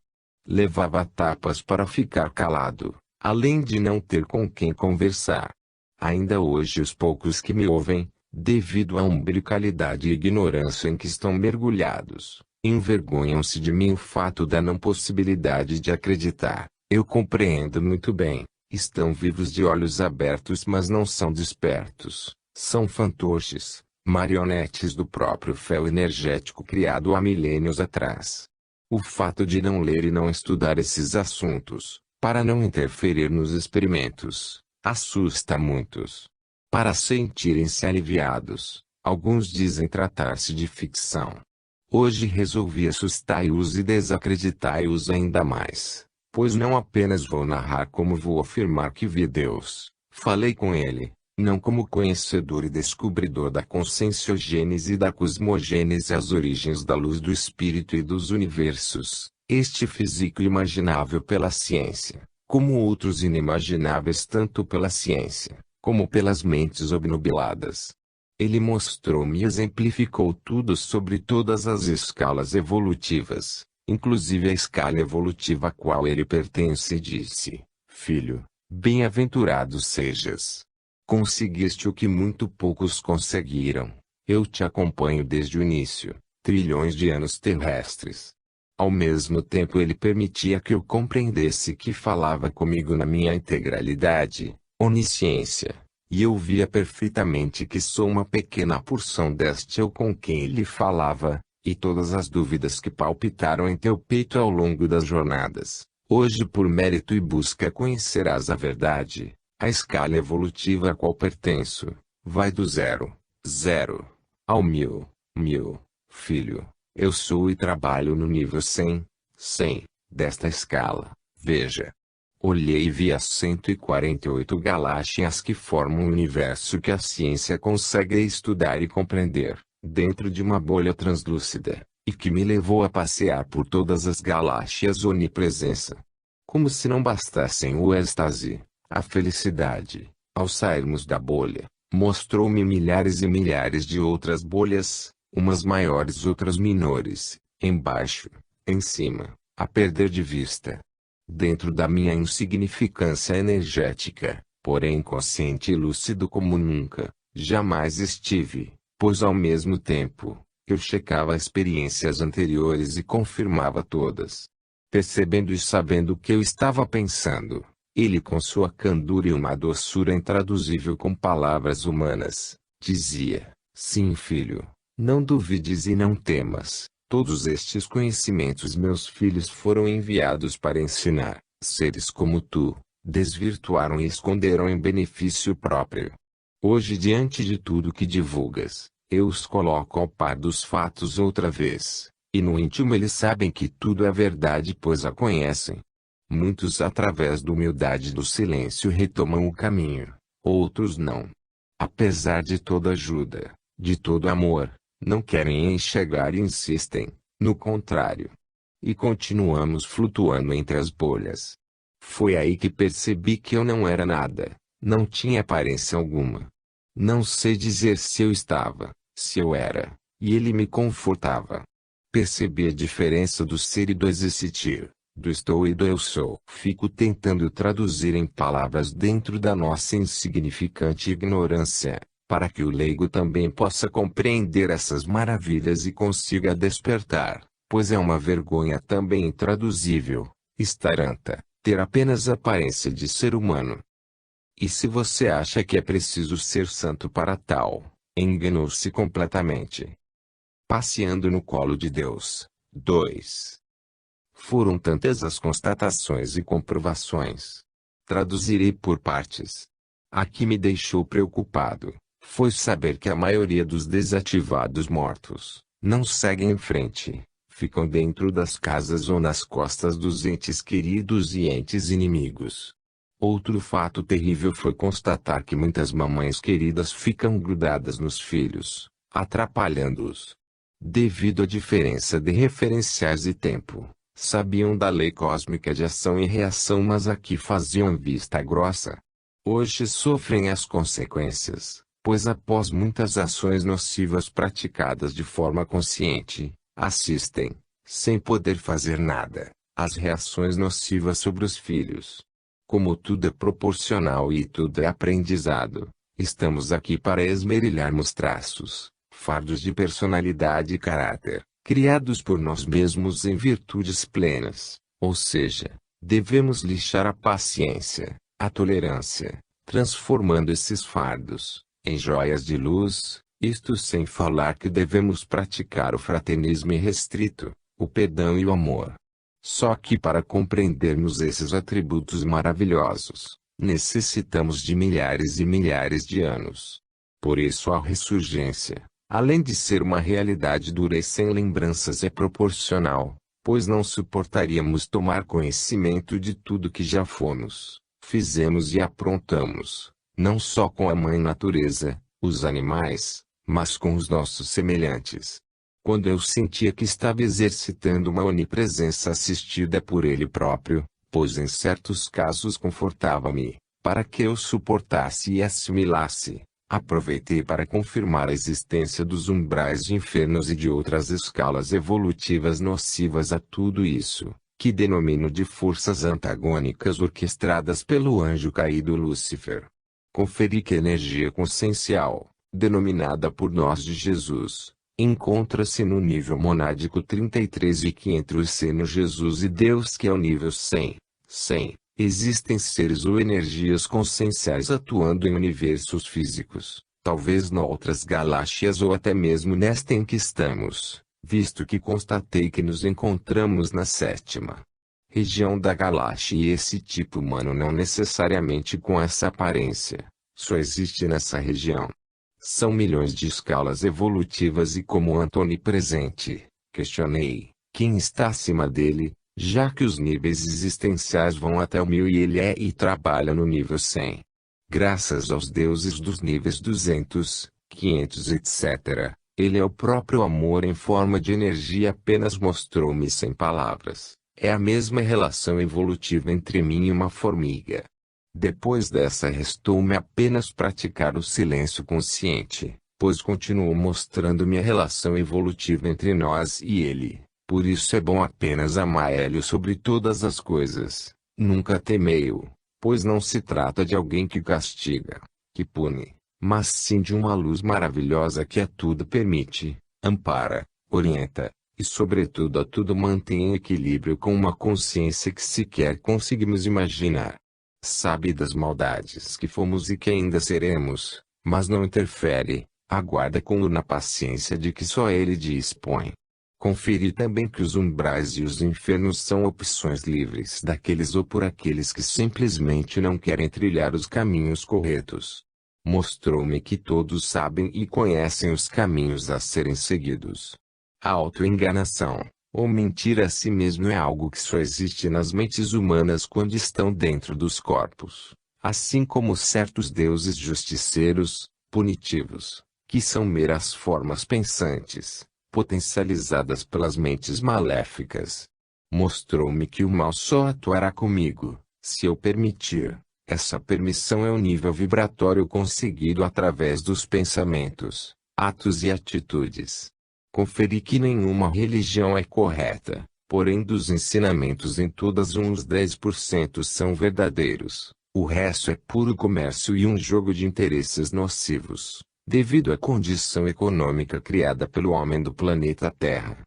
Levava tapas para ficar calado, além de não ter com quem conversar. Ainda hoje os poucos que me ouvem, devido à umbilicalidade e ignorância em que estão mergulhados, envergonham-se de mim o fato da não possibilidade de acreditar. Eu compreendo muito bem. Estão vivos de olhos abertos, mas não são despertos. São fantoches, marionetes do próprio fel energético criado há milênios atrás. O fato de não ler e não estudar esses assuntos, para não interferir nos experimentos, assusta muitos. Para sentirem-se aliviados, alguns dizem tratar-se de ficção. Hoje resolvi assustar-os e desacreditar-os ainda mais, pois não apenas vou narrar como vou afirmar que vi Deus. Falei com ele, não como conhecedor e descobridor da conscienciogênese e da cosmogênese, as origens da luz do espírito e dos universos, este físico imaginável pela ciência, como outros inimagináveis tanto pela ciência, como pelas mentes obnubiladas. Ele mostrou-me e exemplificou tudo sobre todas as escalas evolutivas, inclusive a escala evolutiva a qual ele pertence, e disse: Filho, bem-aventurado sejas. Conseguiste o que muito poucos conseguiram. Eu te acompanho desde o início, trilhões de anos terrestres. Ao mesmo tempo ele permitia que eu compreendesse que falava comigo na minha integralidade, onisciência, e eu via perfeitamente que sou uma pequena porção deste eu com quem ele falava, e todas as dúvidas que palpitaram em teu peito ao longo das jornadas. Hoje, por mérito e busca, conhecerás a verdade, A escala evolutiva a qual pertenço, vai do 0, 0, ao 1000, 1000, filho. Eu sou e trabalho no nível 100, 100, desta escala. Veja. Olhei e vi as 148 galáxias que formam o universo que a ciência consegue estudar e compreender, dentro de uma bolha translúcida, e que me levou a passear por todas as galáxias onipresença. Como se não bastassem o êxtase, a felicidade, ao sairmos da bolha, mostrou-me milhares e milhares de outras bolhas, umas maiores outras menores, embaixo, em cima, a perder de vista. Dentro da minha insignificância energética, porém consciente e lúcido como nunca, jamais estive, pois ao mesmo tempo, eu checava experiências anteriores e confirmava todas. Percebendo e sabendo o que eu estava pensando, ele com sua candura e uma doçura intraduzível com palavras humanas, dizia, sim filho, não duvides e não temas. Todos estes conhecimentos meus filhos foram enviados para ensinar, seres como tu, desvirtuaram e esconderam em benefício próprio. Hoje diante de tudo que divulgas, eu os coloco ao par dos fatos outra vez, e no íntimo eles sabem que tudo é verdade pois a conhecem. Muitos através da humildade do silêncio retomam o caminho, outros não. Apesar de toda ajuda, de todo amor, não querem enxergar e insistem, no contrário. E continuamos flutuando entre as bolhas. Foi aí que percebi que eu não era nada, não tinha aparência alguma. Não sei dizer se eu estava, se eu era, e ele me confortava. Percebi a diferença do ser e do existir, do estou e do eu sou. Fico tentando traduzir em palavras dentro da nossa insignificante ignorância, para que o leigo também possa compreender essas maravilhas e consiga despertar, pois é uma vergonha também intraduzível, estar anta, ter apenas a aparência de ser humano. E se você acha que é preciso ser santo para tal, enganou-se completamente. Passeando no colo de Deus. 2. Foram tantas as constatações e comprovações. Traduzirei por partes. A que me deixou preocupado foi saber que a maioria dos desativados mortos não seguem em frente, ficam dentro das casas ou nas costas dos entes queridos e entes inimigos. Outro fato terrível foi constatar que muitas mamães queridas ficam grudadas nos filhos, atrapalhando-os. Devido à diferença de referenciais e tempo, sabiam da lei cósmica de ação e reação mas aqui faziam vista grossa. Hoje sofrem as consequências, pois após muitas ações nocivas praticadas de forma consciente, assistem, sem poder fazer nada, às reações nocivas sobre os filhos. Como tudo é proporcional e tudo é aprendizado, estamos aqui para esmerilharmos traços, fardos de personalidade e caráter, criados por nós mesmos em virtudes plenas, ou seja, devemos lixar a paciência, a tolerância, transformando esses fardos em joias de luz, isto sem falar que devemos praticar o fraternismo irrestrito, o perdão e o amor. Só que para compreendermos esses atributos maravilhosos, necessitamos de milhares e milhares de anos. Por isso a ressurgência, além de ser uma realidade dura e sem lembranças é proporcional, pois não suportaríamos tomar conhecimento de tudo que já fomos, fizemos e aprontamos, não só com a mãe natureza, os animais, mas com os nossos semelhantes. Quando eu sentia que estava exercitando uma onipresença assistida por ele próprio, pois em certos casos confortava-me, para que eu suportasse e assimilasse, aproveitei para confirmar a existência dos umbrais de infernos e de outras escalas evolutivas nocivas a tudo isso, que denomino de forças antagônicas orquestradas pelo anjo caído Lúcifer. Conferi que a energia consciencial, denominada por nós de Jesus, encontra-se no nível monádico 33 e que entre o seno Jesus e Deus que é o nível 100, 100, existem seres ou energias conscienciais atuando em universos físicos, talvez noutras galáxias ou até mesmo nesta em que estamos, visto que constatei que nos encontramos na sétima. região da galáxia e esse tipo humano não necessariamente com essa aparência, só existe nessa região. São milhões de escalas evolutivas e como Anthony presente, questionei, quem está acima dele, já que os níveis existenciais vão até o 1000 e ele e trabalha no nível 100. Graças aos deuses dos níveis 200, 500 etc., ele é o próprio amor em forma de energia apenas mostrou-me sem palavras. É a mesma relação evolutiva entre mim e uma formiga. Depois dessa restou-me apenas praticar o silêncio consciente, pois continuou mostrando-me a relação evolutiva entre nós e ele. Por isso é bom apenas amar ele sobre todas as coisas, nunca temei-o, pois não se trata de alguém que castiga, que pune, mas sim de uma luz maravilhosa que a tudo permite, ampara, orienta, e sobretudo a tudo mantém em equilíbrio com uma consciência que sequer conseguimos imaginar. Sabe das maldades que fomos e que ainda seremos, mas não interfere, aguarda com na paciência de que só ele dispõe. Conferi também que os umbrais e os infernos são opções livres daqueles ou por aqueles que simplesmente não querem trilhar os caminhos corretos. Mostrou-me que todos sabem e conhecem os caminhos a serem seguidos. A autoenganação, ou mentir a si mesmo é algo que só existe nas mentes humanas quando estão dentro dos corpos, assim como certos deuses justiceiros, punitivos, que são meras formas pensantes, potencializadas pelas mentes maléficas. Mostrou-me que o mal só atuará comigo, se eu permitir. Essa permissão é o nível vibratório conseguido através dos pensamentos, atos e atitudes. Conferi que nenhuma religião é correta, porém dos ensinamentos em todas uns 10% são verdadeiros, o resto é puro comércio e um jogo de interesses nocivos, devido à condição econômica criada pelo homem do planeta Terra.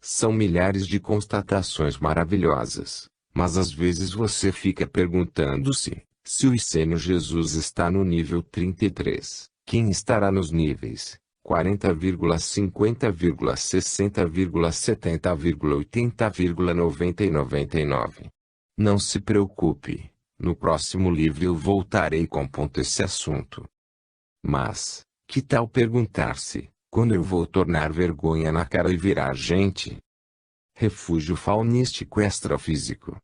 São milhares de constatações maravilhosas, mas às vezes você fica perguntando-se, se o Senhor Jesus está no nível 33, quem estará nos níveis 40,50,60,70,80,90 e 99. Não se preocupe, no próximo livro eu voltarei com esse assunto. Mas, que tal perguntar-se, quando eu vou tornar vergonha na cara e virar gente? Refúgio faunístico extrafísico.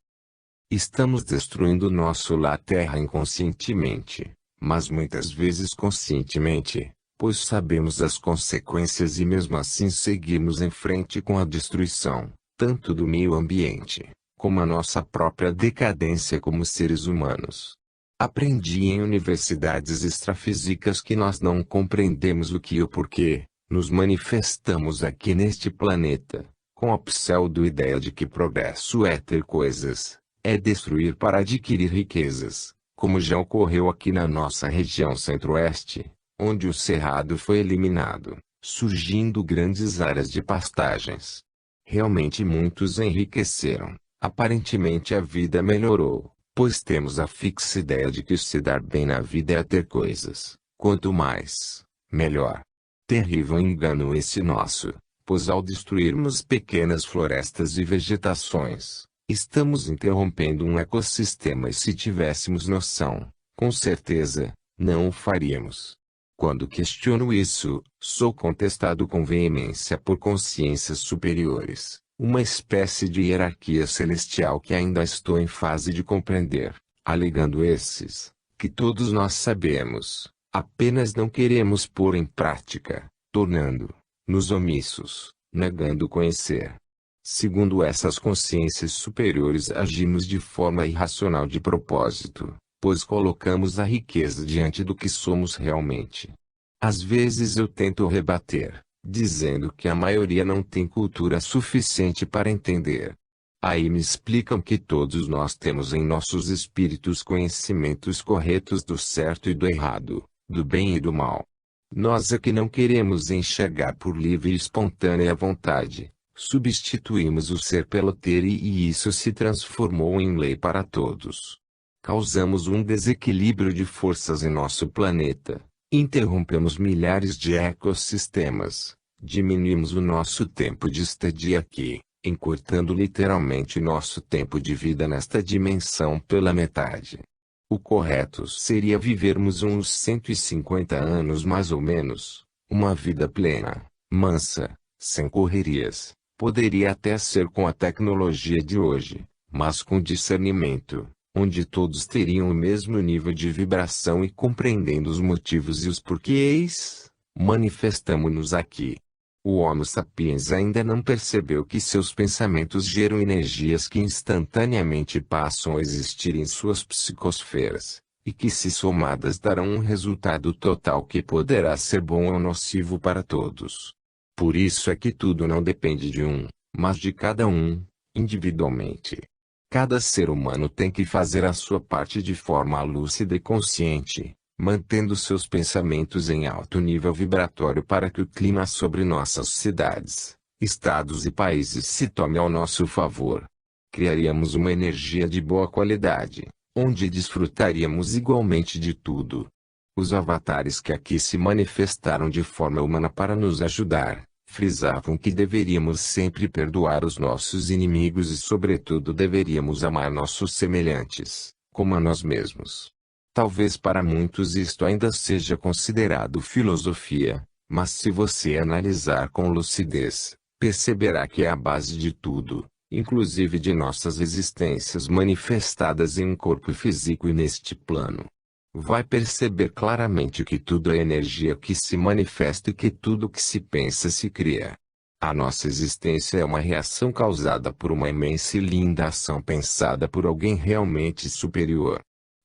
Estamos destruindo nosso lar Terra inconscientemente, mas muitas vezes conscientemente, pois sabemos as consequências e mesmo assim seguimos em frente com a destruição, tanto do meio ambiente, como a nossa própria decadência como seres humanos. Aprendi em universidades extrafísicas que nós não compreendemos o que e o porquê, nos manifestamos aqui neste planeta, com a pseudo-ideia de que progresso é ter coisas, é destruir para adquirir riquezas, como já ocorreu aqui na nossa região centro-oeste, onde o cerrado foi eliminado, surgindo grandes áreas de pastagens. Realmente muitos enriqueceram, aparentemente a vida melhorou, pois temos a fixa ideia de que se dar bem na vida é ter coisas, quanto mais, melhor. Terrível engano esse nosso, pois ao destruirmos pequenas florestas e vegetações, estamos interrompendo um ecossistema e se tivéssemos noção, com certeza, não o faríamos. Quando questiono isso, sou contestado com veemência por consciências superiores, uma espécie de hierarquia celestial que ainda estou em fase de compreender, alegando esses, que todos nós sabemos, apenas não queremos pôr em prática, tornando-nos omissos, negando conhecer. Segundo essas consciências superiores agimos de forma irracional de propósito, pois colocamos a riqueza diante do que somos realmente. Às vezes eu tento rebater, dizendo que a maioria não tem cultura suficiente para entender. Aí me explicam que todos nós temos em nossos espíritos conhecimentos corretos do certo e do errado, do bem e do mal. Nós é que não queremos enxergar por livre e espontânea vontade, substituímos o ser pelo ter e isso se transformou em lei para todos. Causamos um desequilíbrio de forças em nosso planeta, interrompemos milhares de ecossistemas, diminuímos o nosso tempo de estadia aqui, encurtando literalmente nosso tempo de vida nesta dimensão pela metade. O correto seria vivermos uns 150 anos mais ou menos, uma vida plena, mansa, sem correrias. Poderia até ser com a tecnologia de hoje, mas com discernimento, onde todos teriam o mesmo nível de vibração e compreendendo os motivos e os porquês, manifestamo-nos aqui. O Homo sapiens ainda não percebeu que seus pensamentos geram energias que instantaneamente passam a existir em suas psicosferas, e que se somadas darão um resultado total que poderá ser bom ou nocivo para todos. Por isso é que tudo não depende de um, mas de cada um, individualmente. Cada ser humano tem que fazer a sua parte de forma lúcida e consciente, mantendo seus pensamentos em alto nível vibratório para que o clima sobre nossas cidades, estados e países se tome ao nosso favor. Criaríamos uma energia de boa qualidade, onde desfrutaríamos igualmente de tudo. Os avatares que aqui se manifestaram de forma humana para nos ajudar, frisavam que deveríamos sempre perdoar os nossos inimigos e sobretudo deveríamos amar nossos semelhantes, como a nós mesmos. Talvez para muitos isto ainda seja considerado filosofia, mas se você analisar com lucidez, perceberá que é a base de tudo, inclusive de nossas existências manifestadas em um corpo físico e neste plano. Vai perceber claramente que tudo é energia que se manifesta e que tudo que se pensa se cria. A nossa existência é uma reação causada por uma imensa e linda ação pensada por alguém realmente superior.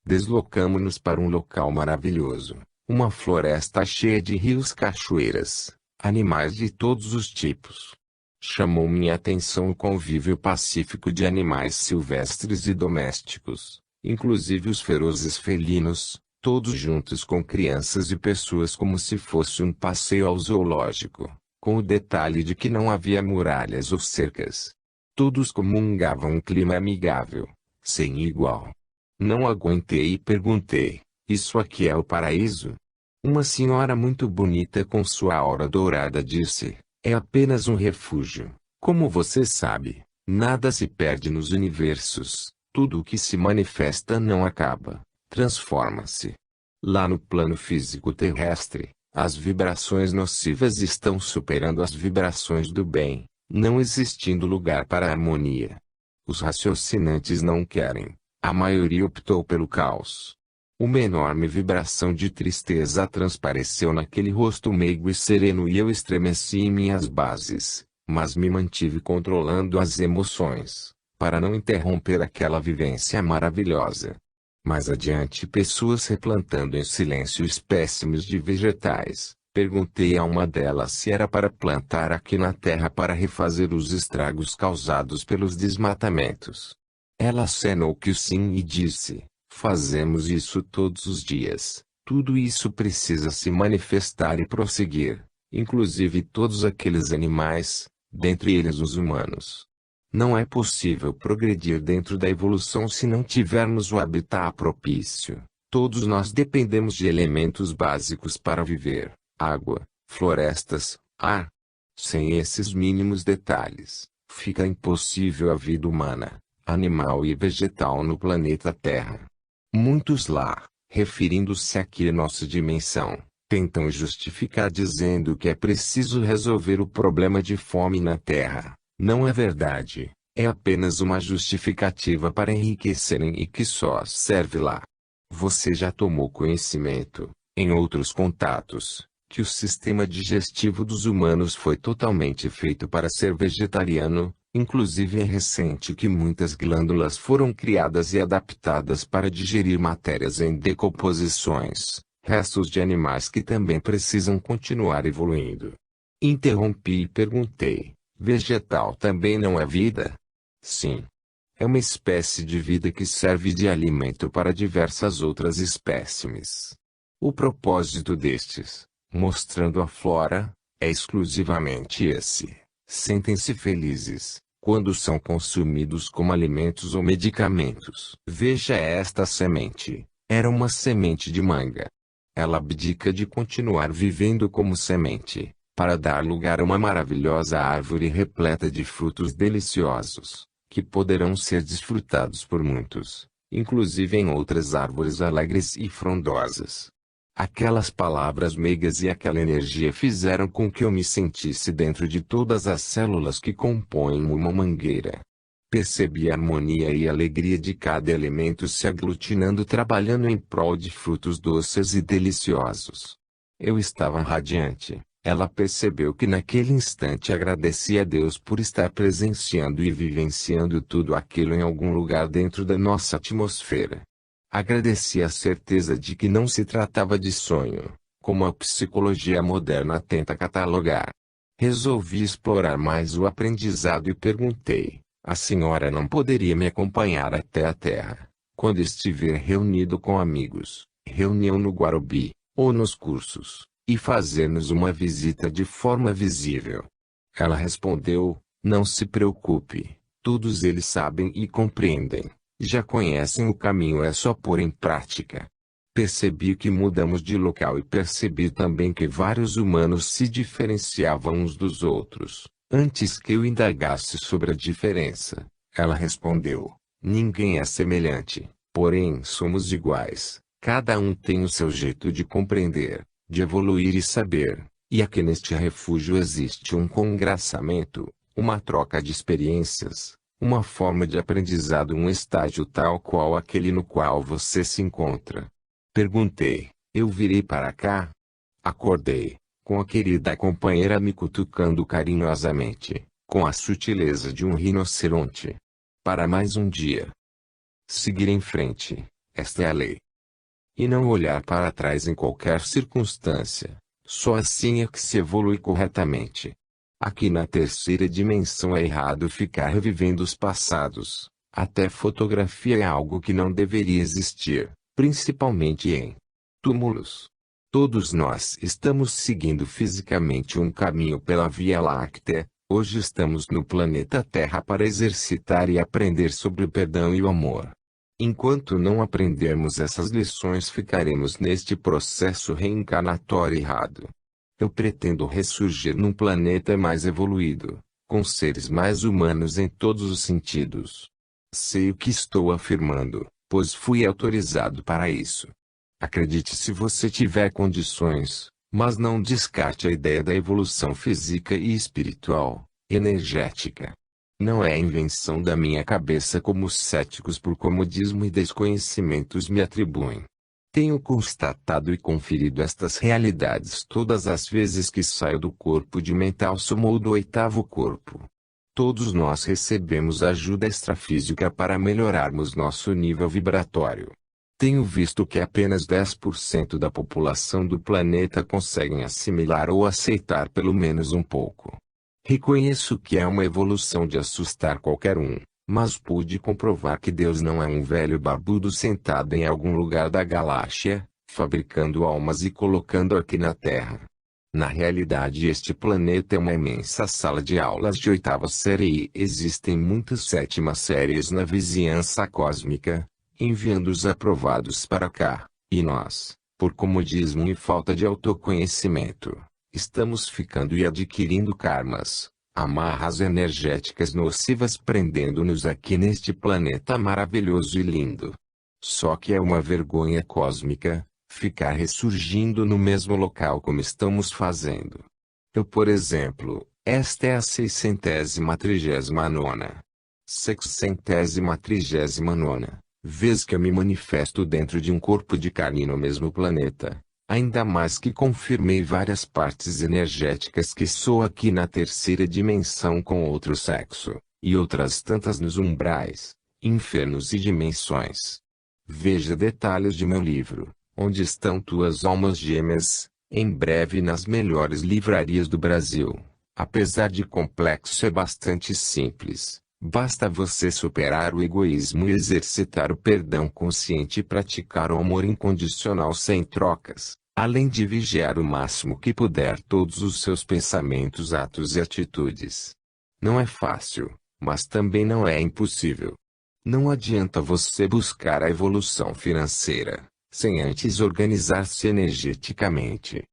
Deslocamo-nos para um local maravilhoso, uma floresta cheia de rios, cachoeiras, animais de todos os tipos. Chamou minha atenção o convívio pacífico de animais silvestres e domésticos, inclusive os ferozes felinos, todos juntos com crianças e pessoas como se fosse um passeio ao zoológico, com o detalhe de que não havia muralhas ou cercas. Todos comungavam um clima amigável, sem igual. Não aguentei e perguntei: isso aqui é o paraíso? Uma senhora muito bonita com sua aura dourada disse: é apenas um refúgio. Como você sabe, nada se perde nos universos, tudo o que se manifesta não acaba, transforma-se. Lá no plano físico terrestre, as vibrações nocivas estão superando as vibrações do bem, não existindo lugar para a harmonia. Os raciocinantes não querem. A maioria optou pelo caos. Uma enorme vibração de tristeza transpareceu naquele rosto meigo e sereno e eu estremeci em minhas bases, mas me mantive controlando as emoções, para não interromper aquela vivência maravilhosa. Mais adiante, pessoas replantando em silêncio espécimes de vegetais. Perguntei a uma delas se era para plantar aqui na terra para refazer os estragos causados pelos desmatamentos. Ela acenou que sim e disse: fazemos isso todos os dias. Tudo isso precisa se manifestar e prosseguir, inclusive todos aqueles animais, dentre eles os humanos. Não é possível progredir dentro da evolução se não tivermos o habitat propício. Todos nós dependemos de elementos básicos para viver: água, florestas, ar. Sem esses mínimos detalhes, fica impossível a vida humana, animal e vegetal no planeta Terra. Muitos lá, referindo-se aqui à nossa dimensão, tentam justificar dizendo que é preciso resolver o problema de fome na Terra. Não é verdade, é apenas uma justificativa para enriquecerem e que só serve lá. Você já tomou conhecimento, em outros contatos, que o sistema digestivo dos humanos foi totalmente feito para ser vegetariano. Inclusive é recente que muitas glândulas foram criadas e adaptadas para digerir matérias em decomposições, restos de animais que também precisam continuar evoluindo. Interrompi e perguntei: vegetal também não é vida? Sim. É uma espécie de vida que serve de alimento para diversas outras espécimes. O propósito destes, mostrando a flora, é exclusivamente esse: sentem-se felizes quando são consumidos como alimentos ou medicamentos. Veja esta semente. Era uma semente de manga. Ela abdica de continuar vivendo como semente, para dar lugar a uma maravilhosa árvore repleta de frutos deliciosos, que poderão ser desfrutados por muitos, inclusive em outras árvores alegres e frondosas. Aquelas palavras meigas e aquela energia fizeram com que eu me sentisse dentro de todas as células que compõem uma mangueira. Percebi a harmonia e a alegria de cada elemento se aglutinando, trabalhando em prol de frutos doces e deliciosos. Eu estava radiante. Ela percebeu que naquele instante agradeci a Deus por estar presenciando e vivenciando tudo aquilo em algum lugar dentro da nossa atmosfera. Agradeci a certeza de que não se tratava de sonho, como a psicologia moderna tenta catalogar. Resolvi explorar mais o aprendizado e perguntei: a senhora não poderia me acompanhar até a Terra, quando estiver reunido com amigos, reunião no Guarubí, ou nos cursos, e fazer-nos uma visita de forma visível? Ela respondeu: não se preocupe, todos eles sabem e compreendem, já conhecem o caminho, é só pôr em prática. Percebi que mudamos de local e percebi também que vários humanos se diferenciavam uns dos outros. Antes que eu indagasse sobre a diferença, ela respondeu: ninguém é semelhante, porém somos iguais. Cada um tem o seu jeito de compreender, de evoluir e saber, e aqui neste refúgio existe um congraçamento, uma troca de experiências, uma forma de aprendizado, um estágio tal qual aquele no qual você se encontra. Perguntei: eu virei para cá? Acordei, com a querida companheira me cutucando carinhosamente, com a sutileza de um rinoceronte. Para mais um dia. Seguir em frente, esta é a lei. E não olhar para trás em qualquer circunstância. Só assim é que se evolui corretamente. Aqui na terceira dimensão é errado ficar revivendo os passados. Até fotografia é algo que não deveria existir, principalmente em túmulos. Todos nós estamos seguindo fisicamente um caminho pela Via Láctea. Hoje estamos no planeta Terra para exercitar e aprender sobre o perdão e o amor. Enquanto não aprendermos essas lições, ficaremos neste processo reencarnatório errado. Eu pretendo ressurgir num planeta mais evoluído, com seres mais humanos em todos os sentidos. Sei o que estou afirmando, pois fui autorizado para isso. Acredite se você tiver condições, mas não descarte a ideia da evolução física e espiritual, energética. Não é invenção da minha cabeça como os céticos por comodismo e desconhecimentos me atribuem. Tenho constatado e conferido estas realidades todas as vezes que saio do corpo de mental soma ou do oitavo corpo. Todos nós recebemos ajuda extrafísica para melhorarmos nosso nível vibratório. Tenho visto que apenas 10% da população do planeta conseguem assimilar ou aceitar pelo menos um pouco. Reconheço que é uma evolução de assustar qualquer um, mas pude comprovar que Deus não é um velho barbudo sentado em algum lugar da galáxia, fabricando almas e colocando aqui na Terra. Na realidade, este planeta é uma imensa sala de aulas de oitava série e existem muitas sétimas séries na vizinhança cósmica, enviando os aprovados para cá, e nós, por comodismo e falta de autoconhecimento, estamos ficando e adquirindo karmas, amarras energéticas nocivas prendendo-nos aqui neste planeta maravilhoso e lindo. Só que é uma vergonha cósmica, ficar ressurgindo no mesmo local como estamos fazendo. Eu, por exemplo, esta é a 639ª. 639ª vez que eu me manifesto dentro de um corpo de carne no mesmo planeta. Ainda mais que confirmei várias partes energéticas que sou aqui na terceira dimensão com outro sexo, e outras tantas nos umbrais, infernos e dimensões. Veja detalhes de meu livro, Onde Estão Tuas Almas Gêmeas, em breve nas melhores livrarias do Brasil. Apesar de complexo, é bastante simples. Basta você superar o egoísmo e exercitar o perdão consciente e praticar o amor incondicional sem trocas, além de vigiar o máximo que puder todos os seus pensamentos, atos e atitudes. Não é fácil, mas também não é impossível. Não adianta você buscar a evolução financeira, sem antes organizar-se energeticamente.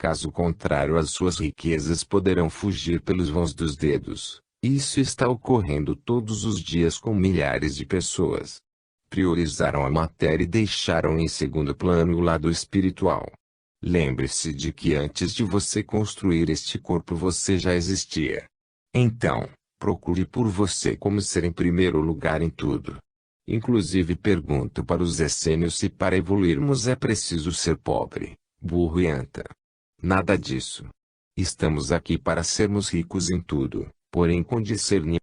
Caso contrário, as suas riquezas poderão fugir pelos vãos dos dedos. Isso está ocorrendo todos os dias com milhares de pessoas. Priorizaram a matéria e deixaram em segundo plano o lado espiritual. Lembre-se de que antes de você construir este corpo você já existia. Então, procure por você como ser em primeiro lugar em tudo. Inclusive pergunto para os essênios se para evoluirmos é preciso ser pobre, burro e anta. Nada disso. Estamos aqui para sermos ricos em tudo, porém com discernimento.